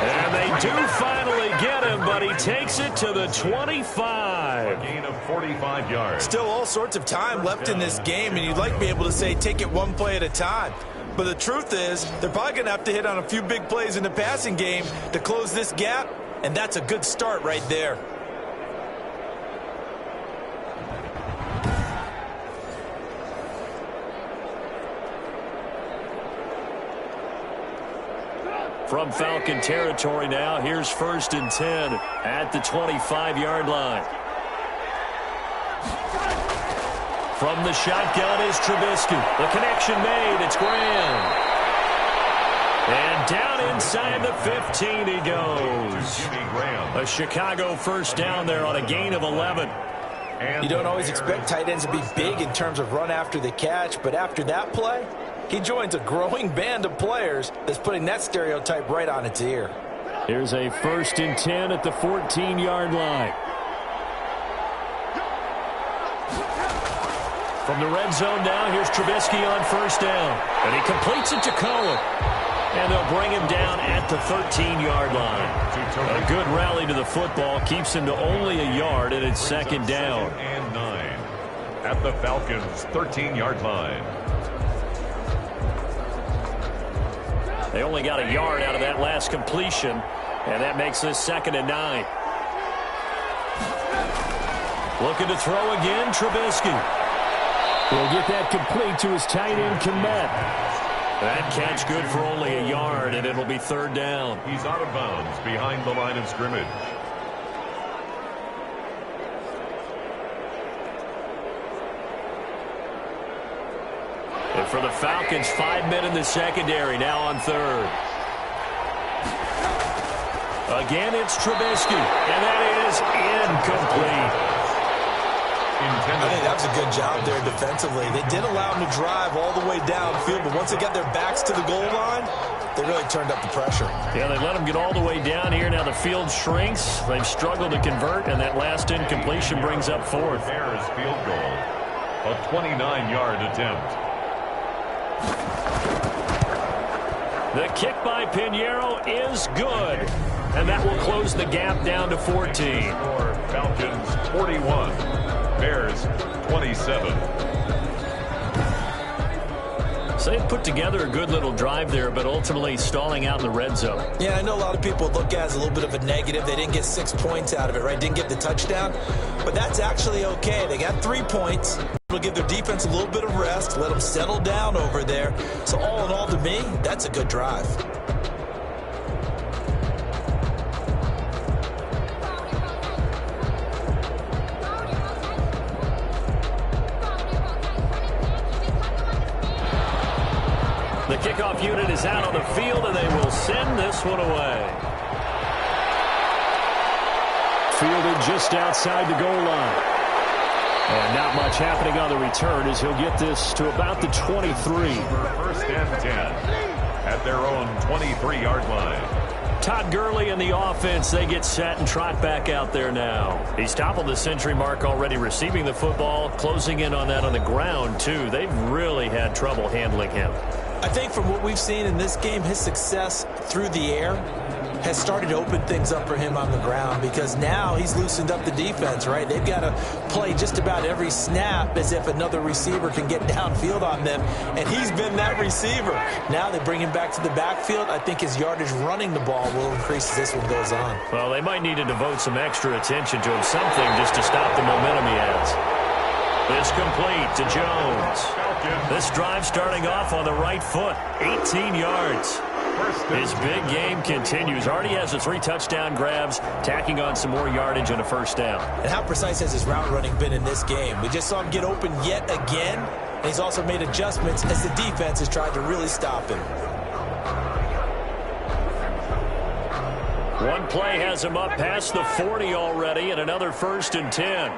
And they do finally get him, but he takes it to the 25. A gain of 45 yards. Still all sorts of time left in this game, and you'd like to be able to say take it one play at a time. But the truth is, they're probably going to have to hit on a few big plays in the passing game to close this gap, and that's a good start right there. From Falcon territory now, here's 1st and 10 at the 25-yard line. From the shotgun is Trubisky. The connection made. It's Graham. And down inside the 15 he goes. A Chicago 1st down there on a gain of 11. You don't always expect tight ends to be big in terms of run after the catch, but after that play, he joins a growing band of players that's putting that stereotype right on its ear. Here's a 1st and 10 at the 14-yard line. From the red zone now, here's Trubisky on 1st down. And he completes it to Cohen. And they'll bring him down at the 13-yard line. A good rally to the football keeps him to only a yard, and it's 2nd down. And 9 at the Falcons' 13-yard line. They only got a yard out of that last completion, and that makes this 2nd and 9. Looking to throw again, Trubisky. He'll get that complete to his tight end, Komet. That catch good for only a yard, and it'll be 3rd down. He's out of bounds behind the line of scrimmage. And for the Falcons, 5 men in the secondary, now on 3rd. Again, it's Trubisky, and that is incomplete. I think that was a good job there defensively. They did allow them to drive all the way downfield, but once they got their backs to the goal line, they really turned up the pressure. Yeah, they let them get all the way down here. Now the field shrinks. They've struggled to convert, and that last incompletion brings up 4th. Bears field goal, a 29-yard attempt. The kick by Pinheiro is good, and that will close the gap down to 14. Falcons 41. Bears 27. So they put together a good little drive there, but ultimately stalling out in the red zone. Yeah, I know a lot of people look at it as a little bit of a negative. They didn't get 6 points out of it, right? Didn't get the touchdown. But that's actually okay. They got 3 points. It'll give their defense a little bit of rest, let them settle down over there. So all in all, to me, that's a good drive. The kickoff unit is out on the field, and they will send this one away. Fielded just outside the goal line. And not much happening on the return as he'll get this to about the 23. First and 10 at their own 23-yard line. Todd Gurley and the offense, they get set and trot back out there now. He's toppled the century mark already receiving the football, closing in on that on the ground, too. They've really had trouble handling him. I think from what we've seen in this game, his success through the air has started to open things up for him on the ground because now he's loosened up the defense, right? They've got to play just about every snap as if another receiver can get downfield on them, and he's been that receiver. Now they bring him back to the backfield. I think his yardage running the ball will increase as this one goes on. Well, they might need to devote some extra attention to him, something just to stop the momentum he has. It's complete to Jones. This drive starting off on the right foot, 18 yards. His big game continues. Already has the 3 touchdown grabs, tacking on some more yardage and a first down. And how precise has his route running been in this game? We just saw him get open yet again, and he's also made adjustments as the defense has tried to really stop him. One play has him up past the 40 already, and another 1st and 10.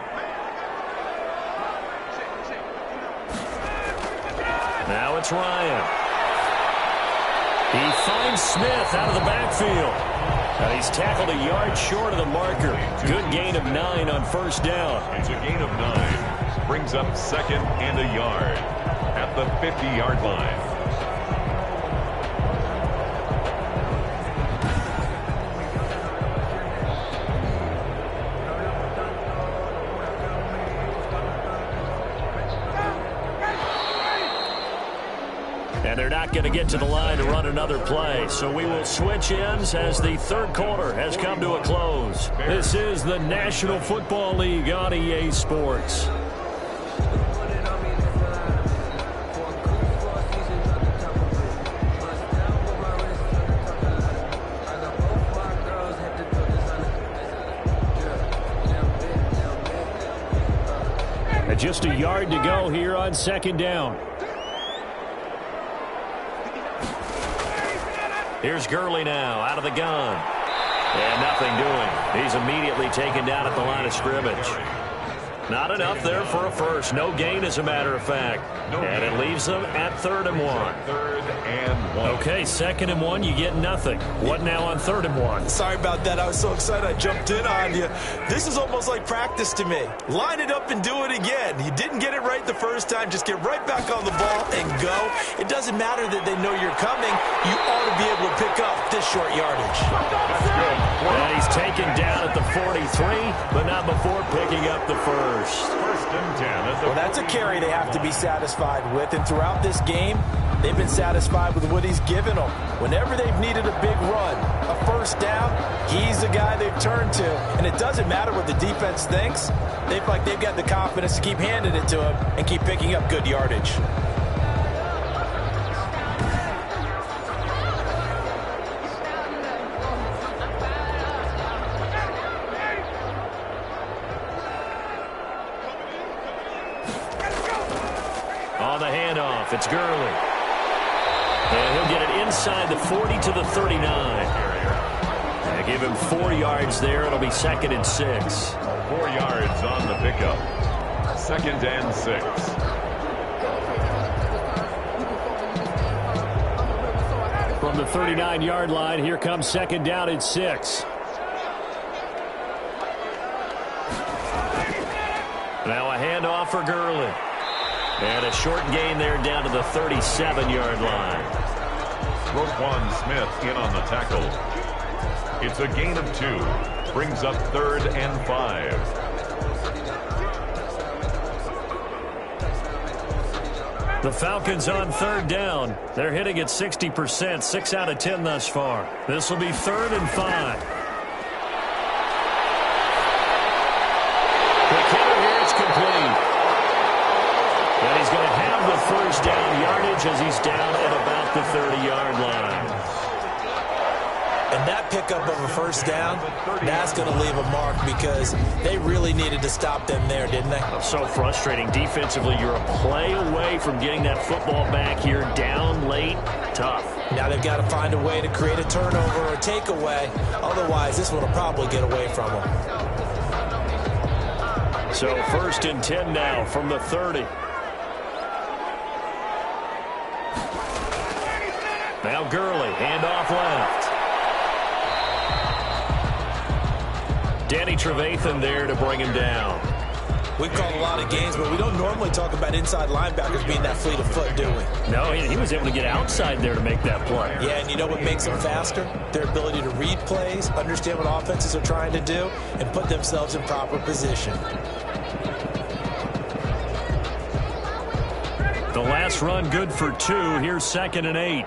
Now it's Ryan. He finds Smith out of the backfield. And he's tackled a yard short of the marker. Good gain of 9 on first down. It's a gain of 9. Brings up 2nd and a yard at the 50-yard line. And they're not going to get to the line to run another play. So we will switch ends as the 3rd quarter has come to a close. This is the National Football League on EA Sports. And just a yard to go here on 2nd down. Here's Gurley now, out of the gun. And nothing doing. He's immediately taken down at the line of scrimmage. Not enough there for a first. No gain, as a matter of fact. And it leaves them at 3rd and 1. 3rd and 1. Okay, 2nd and 1, you get nothing. What now on 3rd and 1? Sorry about that. I was so excited I jumped in on you. This is almost like practice to me. Line it up and do it again. You didn't get it right the first time. Just get right back on the ball and go. It doesn't matter that they know you're coming. You ought to be able to pick up this short yardage. That's good. And he's taken down at the 43, but not before picking up the first. 1st and 10 at the Well, that's a carry they have to be satisfied with. And throughout this game, they've been satisfied with what he's given them. Whenever they've needed a big run, a first down, he's the guy they've turned to. And it doesn't matter what the defense thinks. They feel like they've got the confidence to keep handing it to him and keep picking up good yardage. On the handoff, it's Gurley. And he'll get it inside the 40 to the 39. And give him 4 yards there. It'll be 2nd and 6. 4 yards on the pickup. 2nd and 6. From the 39-yard line, here comes 2nd down and 6. Now a handoff for Gurley. And a short gain there down to the 37-yard line. Roquan Smith in on the tackle. It's a gain of 2. Brings up 3rd and 5. The Falcons on third down. They're hitting at 60%, 6 out of 10 thus far. This will be 3rd and 5. The kicker here, it's complete. And he's going to have the first down yardage as he's down at about the 30-yard line. And that pickup of a first down, that's going to leave a mark because they really needed to stop them there, didn't they? So frustrating. Defensively, you're a play away from getting that football back here down late. Tough. Now they've got to find a way to create a turnover or takeaway. Otherwise, this one will probably get away from them. So 1st and 10 now from the 30. Now Gurley, handoff left. Danny Trevathan there to bring him down. We've called a lot of games, but we don't normally talk about inside linebackers being that fleet of foot, do we? No, he was able to get outside there to make that play. Yeah, and you know what makes them faster? Their ability to read plays, understand what offenses are trying to do, and put themselves in proper position. The last run good for 2. Here's 2nd and 8.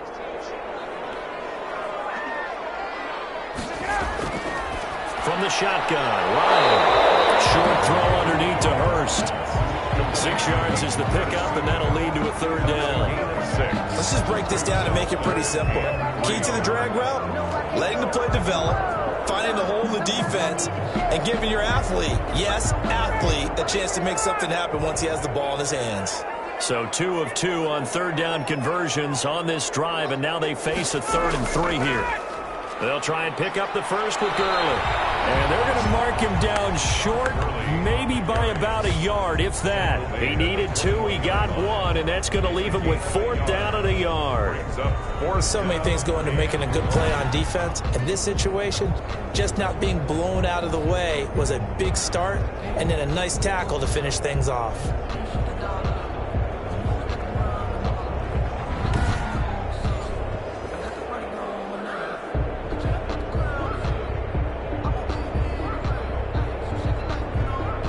From the shotgun, Ryan. Short throw underneath to Hurst. 6 yards is the pickup, and that'll lead to a 3rd down. Let's just break this down and make it pretty simple. Key to the drag route, letting the play develop, finding the hole in the defense, and giving your athlete, yes, athlete, a chance to make something happen once he has the ball in his hands. So 2 of 2 on 3rd down conversions on this drive, and now they face a 3rd and 3 here. They'll try and pick up the first with Gurley. And they're going to mark him down short, maybe by about a yard, if that. He needed 2, he got 1, and that's going to leave him with 4th down at a yard. So many things go into making a good play on defense. In this situation, just not being blown out of the way was a big start, and then a nice tackle to finish things off.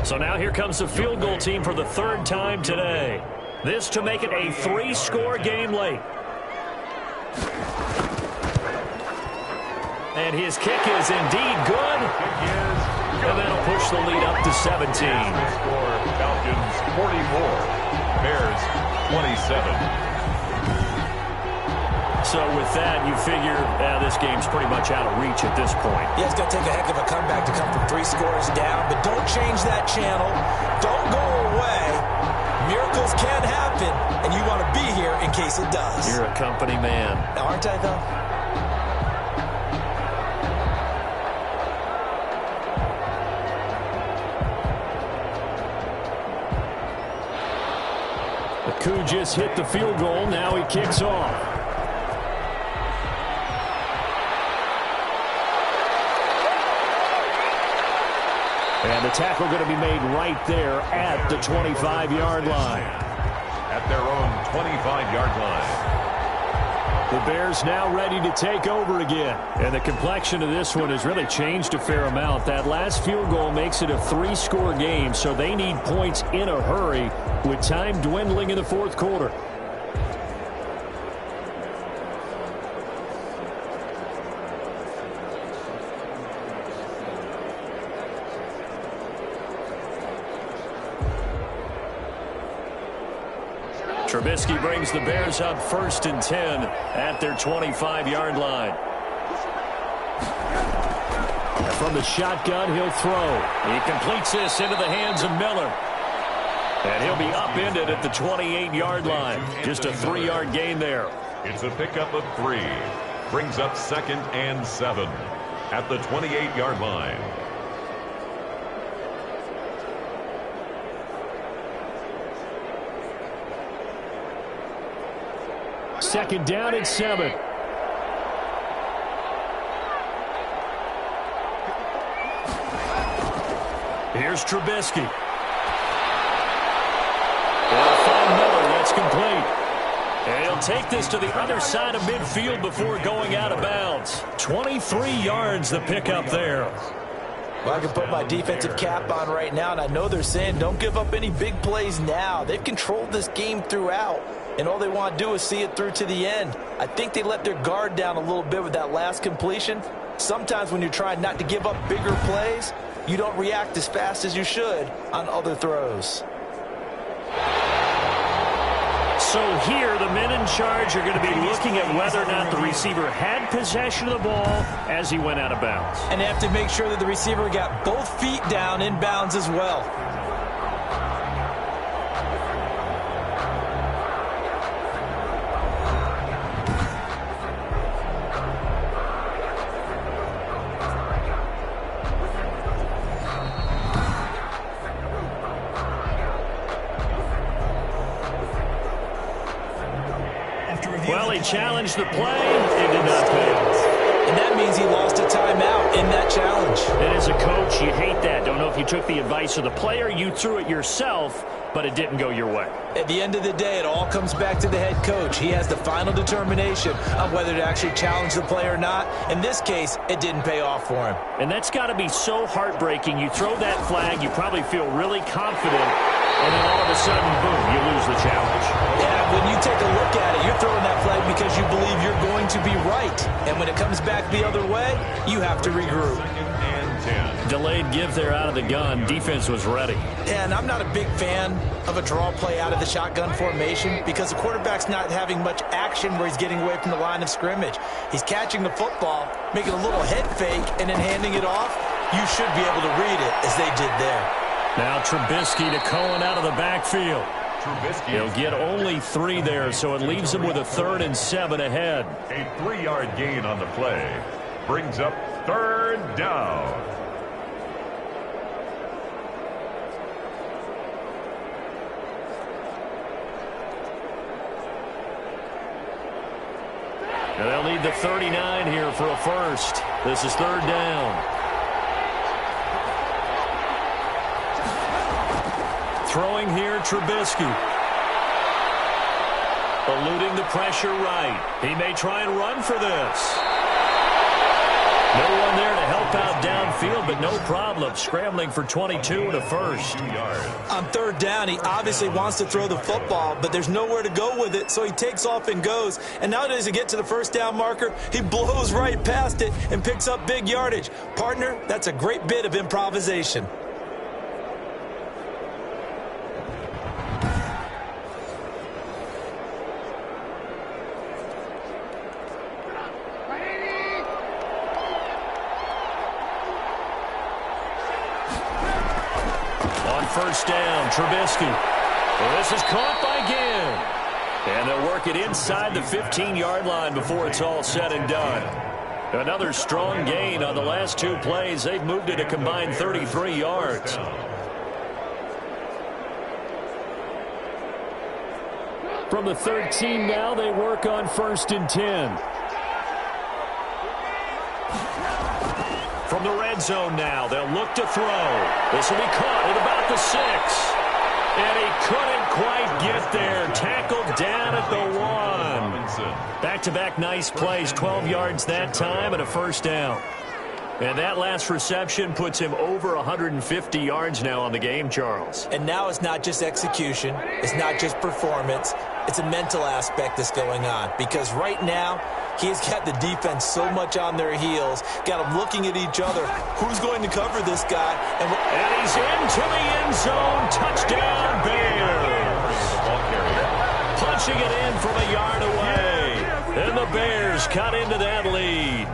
So now here comes the field goal team for the 3rd time today. This to make it a 3-score game late. And his kick is indeed good. And that'll push the lead up to 17. Falcons 44, Bears 27. So with that, you figure this game's pretty much out of reach at this point. Yeah, it's going to take a heck of a comeback to come from 3 scores down, but don't change that channel. Don't go away. Miracles can happen, and you want to be here in case it does. You're a company man. Aren't I, though? The Coup just hit the field goal. Now he kicks off. And the tackle going to be made right there at the 25-yard line. At their own 25-yard line. The Bears now ready to take over again. And the complexion of this one has really changed a fair amount. That last field goal makes it a 3-score game, so they need points in a hurry with time dwindling in the 4th quarter. Trubisky brings the Bears up 1st and 10 at their 25-yard line. From the shotgun, he'll throw. He completes this into the hands of Miller. And he'll be upended at the 28-yard line. Just a 3-yard gain there. It's a pickup of 3. Brings up 2nd and 7 at the 28-yard line. Second down and 7. Here's Trubisky. They'll find Miller. That's complete. And he'll take this to the other side of midfield before going out of bounds. 23 yards the pickup there. Well, I can put my defensive cap on right now, and I know they're saying don't give up any big plays now. They've controlled this game throughout. and all they want to do is see it through to the end. I think they let their guard down a little bit with that last completion. Sometimes when you're trying not to give up bigger plays, you don't react as fast as you should on other throws. So here, the men in charge are going to be looking at whether or not the receiver had possession of the ball as he went out of bounds. And they have to make sure that the receiver got both feet down in bounds as well. Well, he challenged the play. It did not pay off. And that means he lost a timeout in that challenge. And as a coach, you hate that. Don't know if you took the advice of the player, you threw it yourself, but it didn't go your way. At the end of the day, it all comes back to the head coach. He has the final determination on whether to actually challenge the play or not. In this case, it didn't pay off for him. And that's got to be so heartbreaking. You throw that flag, you probably feel really confident, and then all of a sudden, boom, you lose the challenge. Yeah, when you take a look at it, you're throwing that flag because you believe you're going to be right. And when it comes back the other way, you have to regroup. Delayed give there out of the gun. Defense was ready. And I'm not a big fan of a draw play out of the shotgun formation because the quarterback's not having much action where he's getting away from the line of scrimmage. He's catching the football, making a little head fake, and then handing it off. You should be able to read it as they did there. Now Trubisky to Cohen out of the backfield. He'll get only 3 there, so it leaves him with a 3rd and 7 ahead. A 3-yard gain on the play brings up 3rd down. And they'll need the 39 here for a first. This is 3rd down. Throwing here, Trubisky. Eluding the pressure right. He may try and run for this. No one there to help out downfield, but no problem. Scrambling for 22 and a first. On 3rd down, he obviously wants to throw the football, but there's nowhere to go with it, so he takes off and goes. And now as he gets to the 1st down marker, he blows right past it and picks up big yardage. Partner, that's a great bit of improvisation. First down, Trubisky. Well, this is caught by Ginn. And they'll work it inside the 15-yard line before it's all said and done. Another strong gain on the last 2 plays. They've moved it a combined 33 yards. From the 13 now, they work on 1st and 10. From the red zone now, they'll look to throw. This will be caught at about the 6. And he couldn't quite get there. Tackled down at the 1. Back-to-back nice plays, 12 yards that time and a 1st down. And that last reception puts him over 150 yards now on the game, Charles. And now it's not just execution. It's not just performance. It's a mental aspect that's going on. Because right now, he's got the defense so much on their heels, got them looking at each other. Who's going to cover this guy? And he's into the end zone. Touchdown, Bears. Punching it in from a yard away. And the Bears cut into that lead.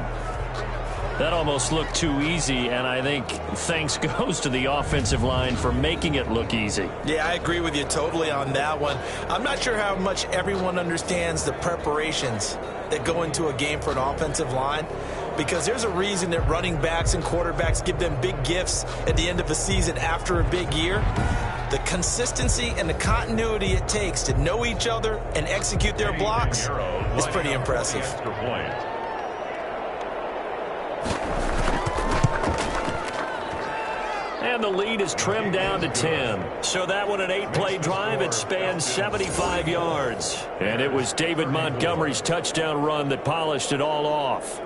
That almost looked too easy, and I think thanks goes to the offensive line for making it look easy. Yeah, I agree with you totally on that one. I'm not sure how much everyone understands the preparations that go into a game for an offensive line, because there's a reason that running backs and quarterbacks give them big gifts at the end of a season after a big year. The consistency and the continuity it takes to know each other and execute their blocks is pretty impressive. And the lead is trimmed down to 10. So that one, an 8-play drive, it spans 75 yards. And it was David Montgomery's touchdown run that polished it all off.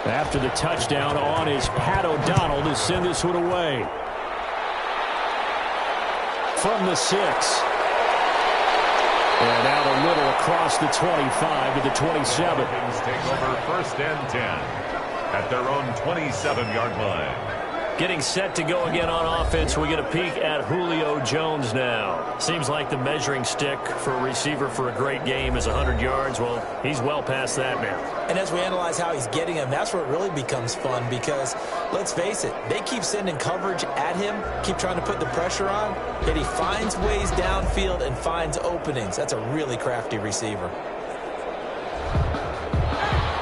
After the touchdown on is Pat O'Donnell to send this one away. From the 6. And out a little across the 25 to the 27. Falcons take over 1st and 10 at their own 27-yard line. Getting set to go again on offense. We get a peek at Julio Jones now. Seems like the measuring stick for a receiver for a great game is 100 yards. Well, he's well past that now. And as we analyze how he's getting him, that's where it really becomes fun because, let's face it, they keep sending coverage at him, keep trying to put the pressure on, yet he finds ways downfield and finds openings. That's a really crafty receiver.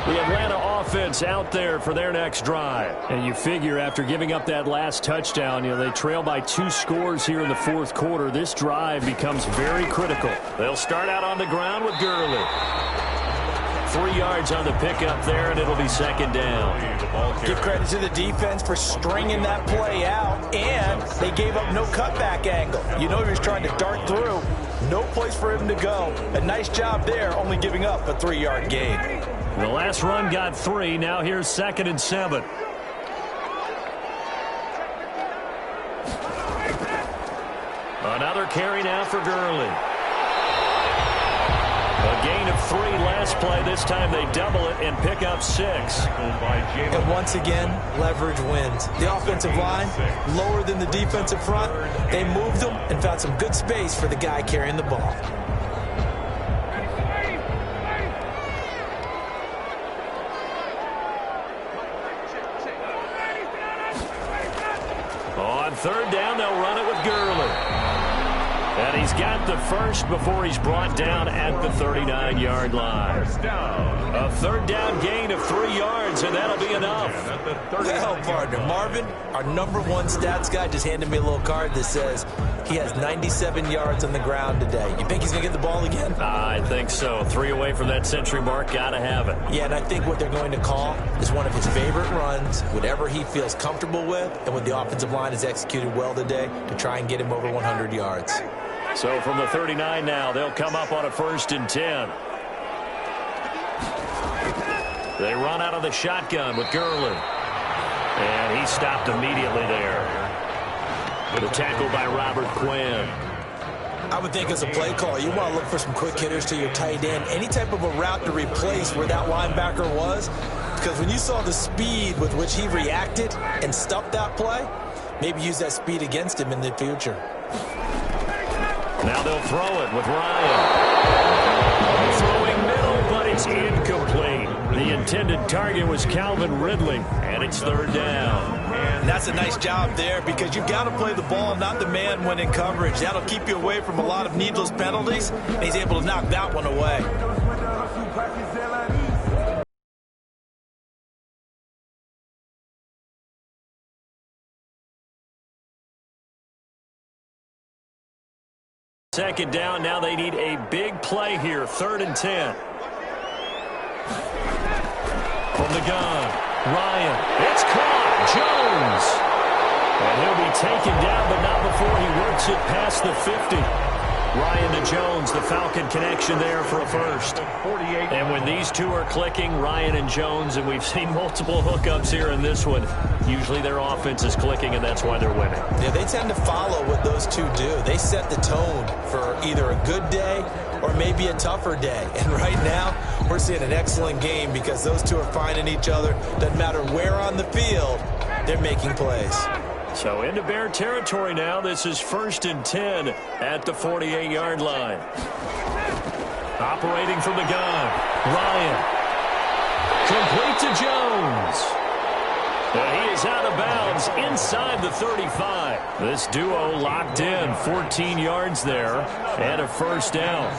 The Atlanta offense out there for their next drive. And you figure after giving up that last touchdown, they trail by 2 scores here in the 4th quarter. This drive becomes very critical. They'll start out on the ground with Gurley. 3 yards on the pickup there, and it'll be 2nd down. Give credit to the defense for stringing that play out, and they gave up no cutback angle. He was trying to dart through. No place for him to go. A nice job there, only giving up a 3-yard gain. The last run got 3. Now here's 2nd and 7. Another carry now for Gurley. A gain of 3 last play. This time they double it and pick up 6. And once again, leverage wins. The offensive line, lower than the defensive front. They moved them and found some good space for the guy carrying the ball. On 3rd down, they'll run it with Gurley. And he's got the first before he's brought down at the 39-yard line. A 3rd down gain of 3 yards, and that'll be enough. Well, partner, Marvin, our #1 stats guy, just handed me a little card that says he has 97 yards on the ground today. You think he's going to get the ball again? I think so. 3 away from that century mark. Got to have it. Yeah, and I think what they're going to call is one of his favorite runs, whatever he feels comfortable with, and what the offensive line has executed well today to try and get him over 100 yards. So from the 39 now, they'll come up on a 1st and 10. They run out of the shotgun with Gurley. And he stopped immediately there. The tackle by Robert Quinn. I would think as a play call, you want to look for some quick hitters to your tight end. Any type of a route to replace where that linebacker was. Because when you saw the speed with which he reacted and stuffed that play, maybe use that speed against him in the future. Now they'll throw it with Ryan. Throwing middle, but it's incomplete. The intended target was Calvin Ridley, and it's 3rd down. And that's a nice job there because you've got to play the ball, not the man when in coverage. That'll keep you away from a lot of needless penalties, and he's able to knock that one away. Second down, now they need a big play here, 3rd and 10. From the gun, Ryan, it's caught, Jones. And he'll be taken down, but not before he works it past the 50. Ryan to Jones, the Falcon connection there for a first. And when these two are clicking, Ryan and Jones, and we've seen multiple hookups here in this one, usually their offense is clicking, and that's why they're winning. Yeah, they tend to follow what those two do. They set the tone for either a good day or maybe a tougher day. And right now, we're seeing an excellent game because those two are finding each other. Doesn't matter where on the field, they're making plays. So into Bear territory now. This is 1st and 10 at the 48-yard line. Operating from the gun, Ryan. Complete to Jones. He is out of bounds inside the 35. This duo locked in, 14 yards there, and a 1st down.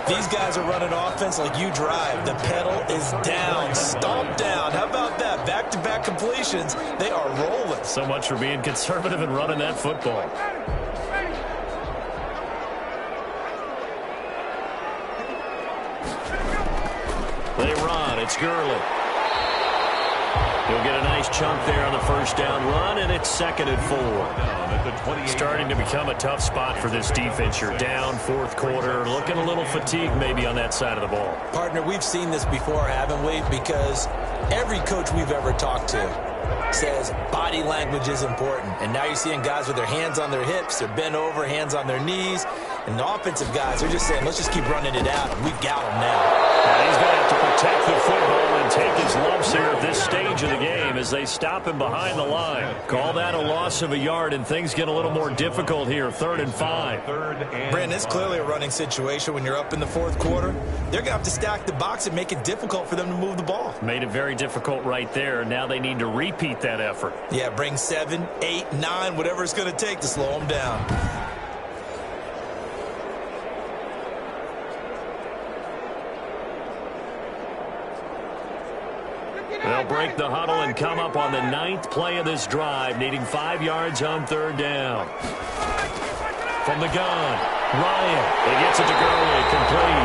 These guys are running offense like you drive. The pedal is down, stomped down. How about that? Back-to-back completions. They are rolling. So much for being conservative and running that football. They run. It's Gurley. He'll get a nice chunk there on the 1st down run, and it's 2nd and 4. Starting to become a tough spot for this defense. You're down 4th quarter, looking a little fatigued maybe on that side of the ball. Partner, we've seen this before, haven't we? Because Every coach we've ever talked to says body language is important. And now you're seeing guys with their hands on their hips, they're bent over, hands on their knees. And the offensive guys are just saying, let's just keep running it out, and we've got him now. And he's going to have to protect the football and take his lumps here at this stage of the game as they stop him behind the line. Call that a loss of a yard, and things get a little more difficult here, 3rd and 5. Brandon, it's clearly a running situation when you're up in the 4th quarter. They're going to have to stack the box and make it difficult for them to move the ball. Made it very difficult right there. Now they need to repeat that effort. Yeah, bring 7, 8, 9, whatever it's going to take to slow them down. They'll break the huddle and come up on the 9th play of this drive, needing 5 yards on 3rd down. From the gun, Ryan. He gets it to Gurley, complete.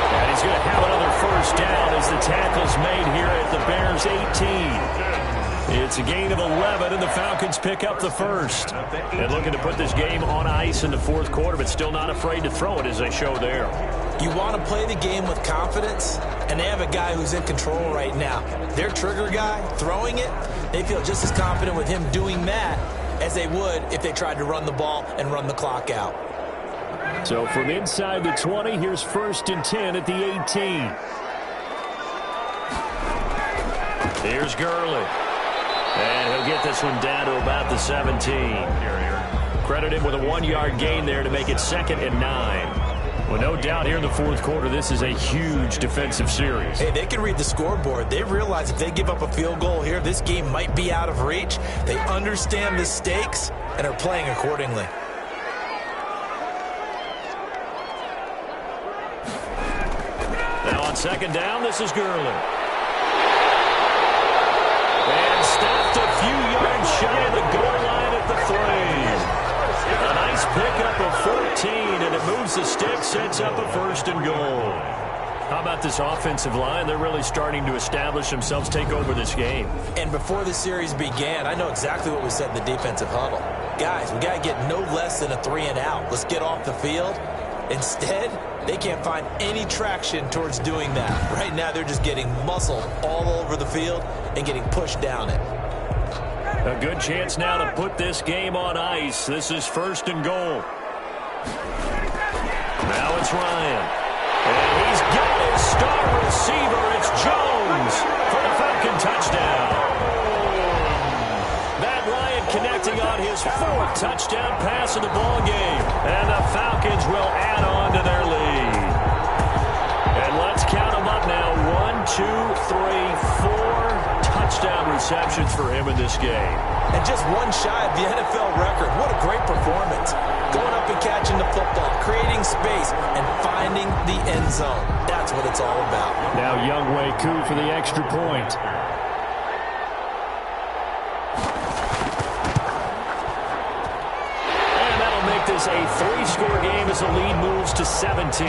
And he's going to have another 1st down as the tackle's made here at the Bears' 18. It's a gain of 11, and the Falcons pick up the 1st. And looking to put this game on ice in the 4th quarter, but still not afraid to throw it as they show there. You want to play the game with confidence, and they have a guy who's in control right now. Their trigger guy, throwing it, they feel just as confident with him doing that as they would if they tried to run the ball and run the clock out. So from inside the 20, here's 1st and 10 at the 18. Here's Gurley. And he'll get this one down to about the 17. Credited with a 1-yard gain there to make it 2nd and 9. Well, no doubt here in the 4th quarter, this is a huge defensive series. Hey, they can read the scoreboard. They realize if they give up a field goal here, this game might be out of reach. They understand the stakes and are playing accordingly. Now on 2nd down, this is Gurley. And stopped a few yards shy of the goal line at the 3. A nice pickup of 14, and it moves the stick, sets up a 1st and goal. How about this offensive line? They're really starting to establish themselves, take over this game. And before the series began, I know exactly what we said in the defensive huddle. Guys, we got to get no less than a 3 and out. Let's get off the field. Instead, they can't find any traction towards doing that. Right now, they're just getting muscled all over the field and getting pushed down it. A good chance now to put this game on ice. This is 1st and goal. Now it's Ryan. And he's got his star receiver. It's Jones for the Falcon touchdown. Matt Ryan connecting on his 4th touchdown pass of the ball game. And the Falcons will add on to their lead. And let's count them up now. 1, 2, 3, 4 touchdown receptions for him in this game. And just one shy of the NFL record. What a great performance. Going up and catching the football, creating space, and finding the end zone. That's what it's all about. Now Younghoe Koo for the extra point. Make this a 3-score game as the lead moves to 17.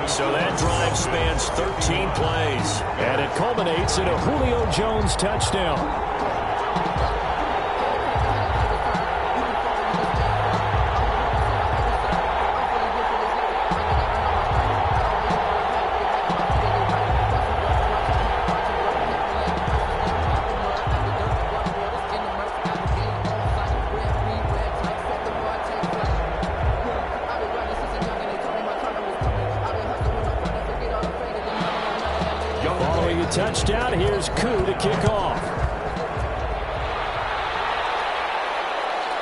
So that drive spans 13 plays. And it culminates in a Julio Jones touchdown. Touchdown. Here's Koo to kick off.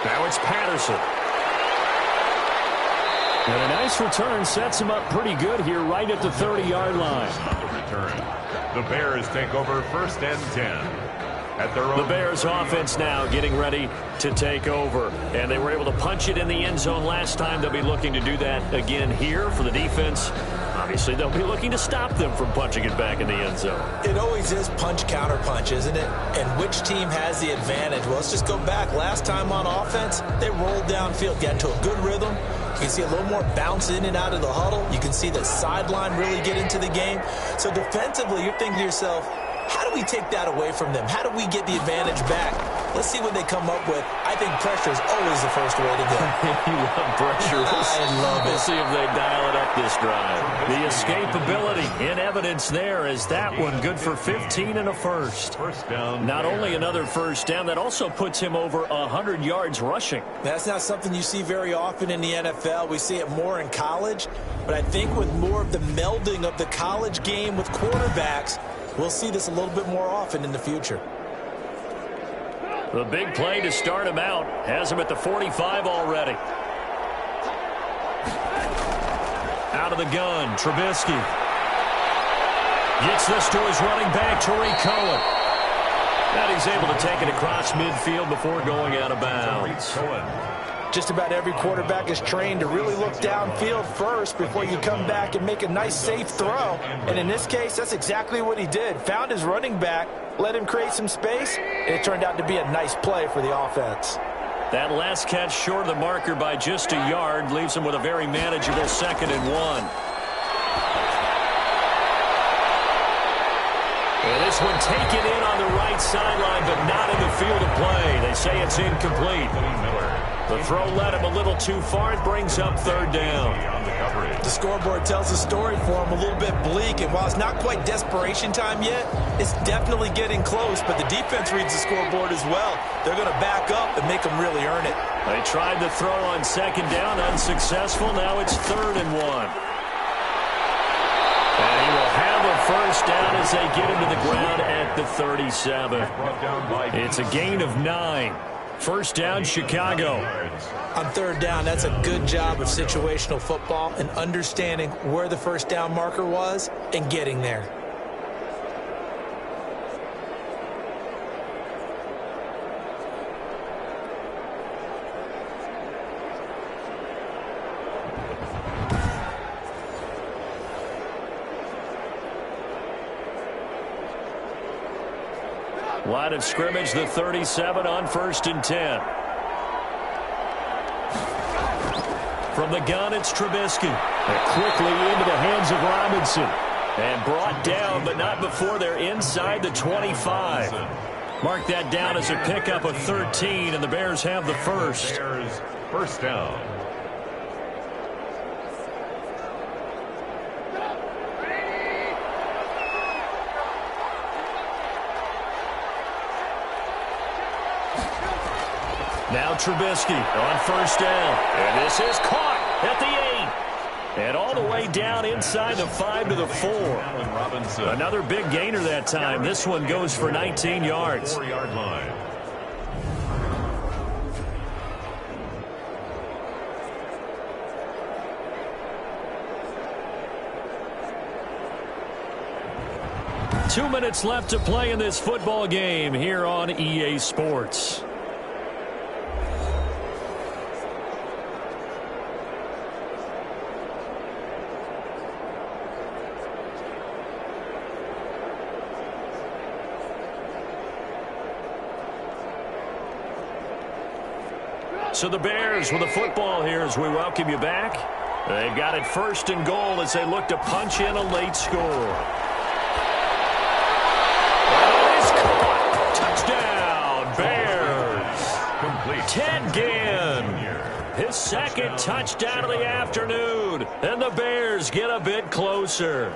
Now it's Patterson. And a nice return sets him up pretty good here right at the 30-yard line. The Bears take over 1st and 10. At their own. The Bears offense now getting ready to take over. And they were able to punch it in the end zone last time. They'll be looking to do that again here for the defense. Obviously, they'll be looking to stop them from punching it back in the end zone. It always is punch, counter punch, isn't it? And which team has the advantage? Well, let's just go back. Last time on offense, they rolled downfield, got into a good rhythm. You can see a little more bounce in and out of the huddle. You can see the sideline really get into the game. So defensively, you're thinking to yourself, how do we take that away from them? How do we get the advantage back? Let's see what they come up with. I think pressure is always the first way to go. You love pressure. I love it. We'll see if they dial it up this drive. The escapability in evidence there is that one good for 15 and a first. First down. Not only another first down, that also puts him over 100 yards rushing. That's not something you see very often in the NFL. We see it more in college. But I think with more of the melding of the college game with quarterbacks, we'll see this a little bit more often in the future. The big play to start him out has him at the 45 already. Out of the gun, Trubisky. Gets this to his running back, Tariq Cohen. And he's able to take it across midfield before going out of bounds. Just about every quarterback is trained to really look downfield first before you come back and make a nice, safe throw. And in this case, that's exactly what he did. Found his running back, let him create some space, and it turned out to be a nice play for the offense. That last catch short of the marker by just a yard leaves him with a very manageable 2nd and 1. And this one taken in on the right sideline, but not in the field of play. They say it's incomplete. The throw led him a little too far. It brings up 3rd down. The scoreboard tells a story for him a little bit bleak, and while it's not quite desperation time yet, it's definitely getting close, but the defense reads the scoreboard as well. They're going to back up and make them really earn it. They tried the throw on 2nd down, unsuccessful. Now it's 3rd and 1. And he will have a first down as they get him to the ground at the 37. It's a gain of 9. First down, Chicago. On 3rd down, that's a good job of situational football and understanding where the first down marker was and getting there. Line of scrimmage, the 37 on 1st and 10. From the gun, it's Trubisky. And quickly into the hands of Robinson. And brought down, but not before they're inside the 25. Mark that down as a pickup of 13, and the Bears have the first. Bears, first down. Now Trubisky on 1st down. And this is caught at the 8. And all the way down inside the 5 to the 4. Another big gainer that time. This one goes for 19 yards. 4-yard line. Two minutes left to play in this football game here on EA Sports. So the Bears with the football here as we welcome you back. They've got it 1st and goal as they look to punch in a late score. And it is caught. Touchdown, Bears. Complete. Ted Ginn, his 2nd touchdown of the afternoon. And the Bears get a bit closer.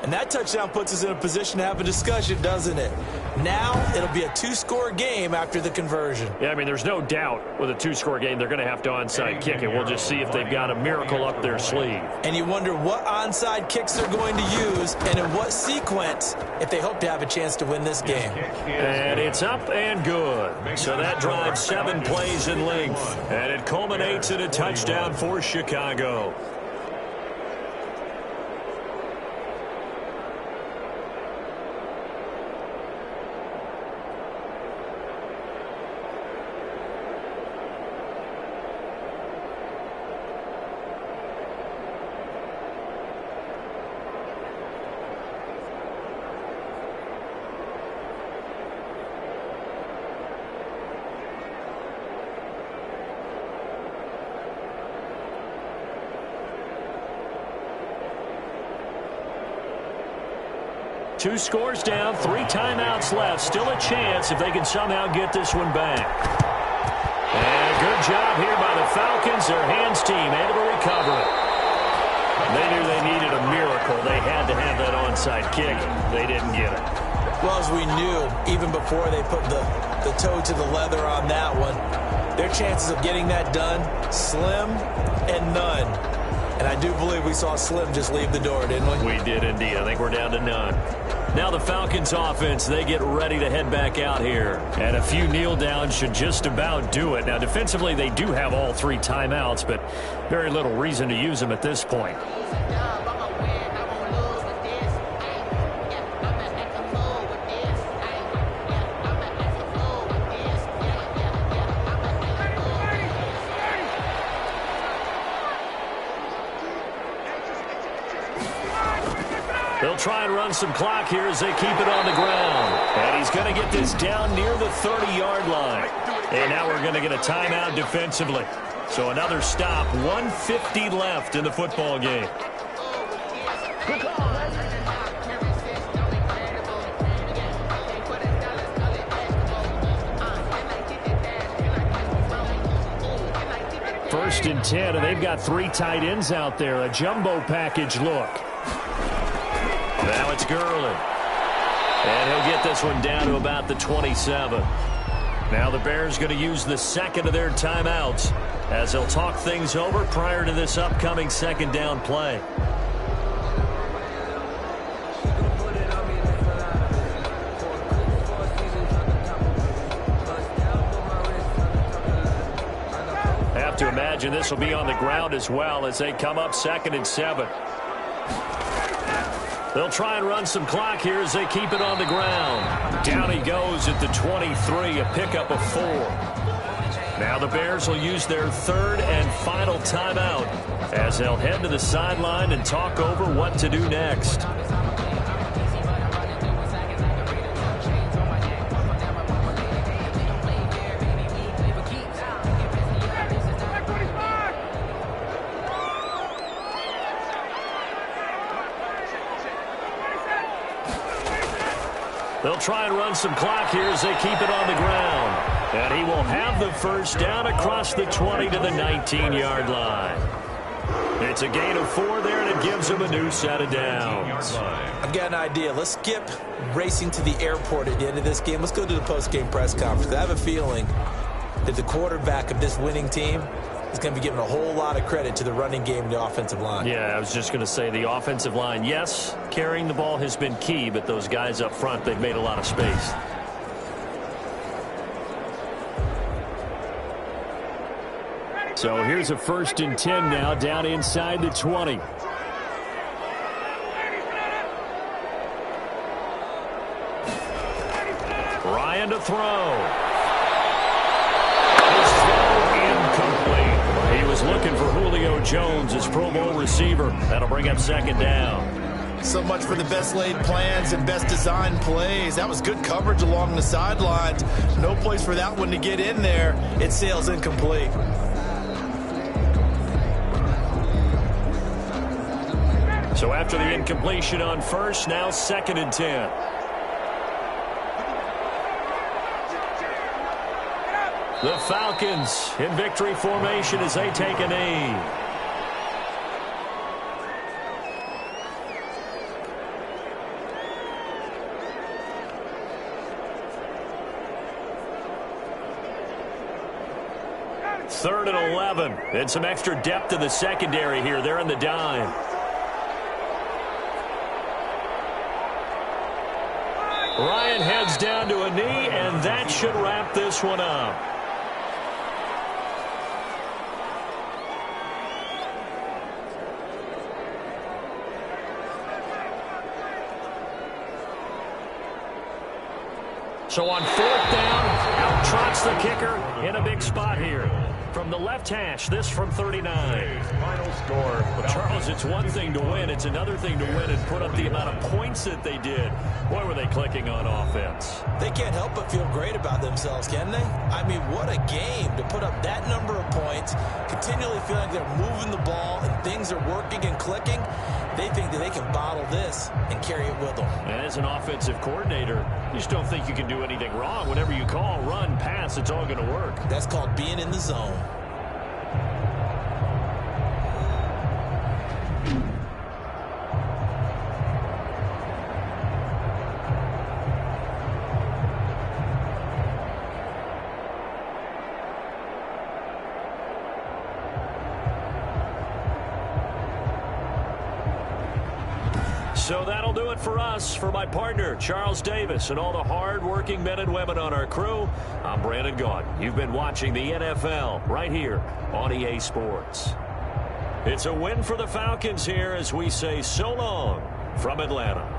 And that touchdown puts us in a position to have a discussion, doesn't it? Now it'll be a 2-score game after the conversion. Yeah, I mean, there's no doubt with a 2-score game they're going to have to onside kick it. We'll just see if they've got a miracle up their sleeve. And you wonder what onside kicks they're going to use and in what sequence if they hope to have a chance to win this game. And it's up and good. So that drives 7 plays in length. And it culminates in a touchdown for Chicago. 2 scores down, 3 timeouts left. Still a chance if they can somehow get this one back. And a good job here by the Falcons. Their hands team able to recover it. They knew they needed a miracle. They had to have that onside kick. They didn't get it. Well, as we knew, even before they put the toe to the leather on that one, their chances of getting that done, slim and none. And I do believe we saw Slim just leave the door, didn't we? We did indeed. I think we're down to none. Now the Falcons offense, they get ready to head back out here. And a few kneel downs should just about do it. Now defensively, they do have all 3 timeouts, but very little reason to use them at this point. They'll try and run some clock here as they keep it on the ground. And he's going to get this down near the 30-yard line. And now we're going to get a timeout defensively. So another stop, 1:50 left in the football game. First and 10, and they've got 3 tight ends out there. A jumbo package look. Now it's Gurley. And he'll get this one down to about the 27. Now the Bears going to use the second of their timeouts as they'll talk things over prior to this upcoming second down play. Have to imagine this will be on the ground as well as they come up 2nd and 7. They'll try and run some clock here as they keep it on the ground. Down he goes at the 23, a pickup of 4. Now the Bears will use their 3rd and final timeout as they'll head to the sideline and talk over what to do next. They'll try and run some clock here as they keep it on the ground. And he will have the first down across the 20 to the 19-yard line. It's a gain of 4 there, and it gives him a new set of downs. I've got an idea. Let's skip racing to the airport at the end of this game. Let's go to the post-game press conference. I have a feeling that the quarterback of this winning team is going to be giving a whole lot of credit to the running game and the offensive line. Yeah, I was just going to say the offensive line, yes, carrying the ball has been key, but those guys up front, they've made a lot of space. So here's a 1st and 10 now down inside the 20. Ryan to throw. His throw incomplete. He was looking for Julio Jones, his Pro Bowl receiver. That'll bring up 2nd down. So much for the best laid plans and best designed plays. That was good coverage along the sidelines. No place for that one to get in there. It sails incomplete. So after the incompletion on 1st, now 2nd and 10. The Falcons in victory formation as they take a knee. Third and 11. And some extra depth in the secondary here. They're in the dime. Ryan heads down to a knee, and that should wrap this one up. So on 4th down, out trots the kicker in a big spot here. From the left hash, this from 39. Final score. Well, Charles, it's one thing to win. It's another thing to win and put up the amount of points that they did. Boy, were they clicking on offense. They can't help but feel great about themselves, can they? I mean, what a game to put up that number of points, continually feeling like they're moving the ball and things are working and clicking. They think that they can bottle this and carry it with them. And as an offensive coordinator, you just don't think you can do anything wrong. Whatever you call, run, pass, it's all going to work. That's called being in the zone. So that'll do it for us. For my partner, Charles Davis, and all the hard-working men and women on our crew, I'm Brandon Gaudin. You've been watching the NFL right here on EA Sports. It's a win for the Falcons here as we say so long from Atlanta.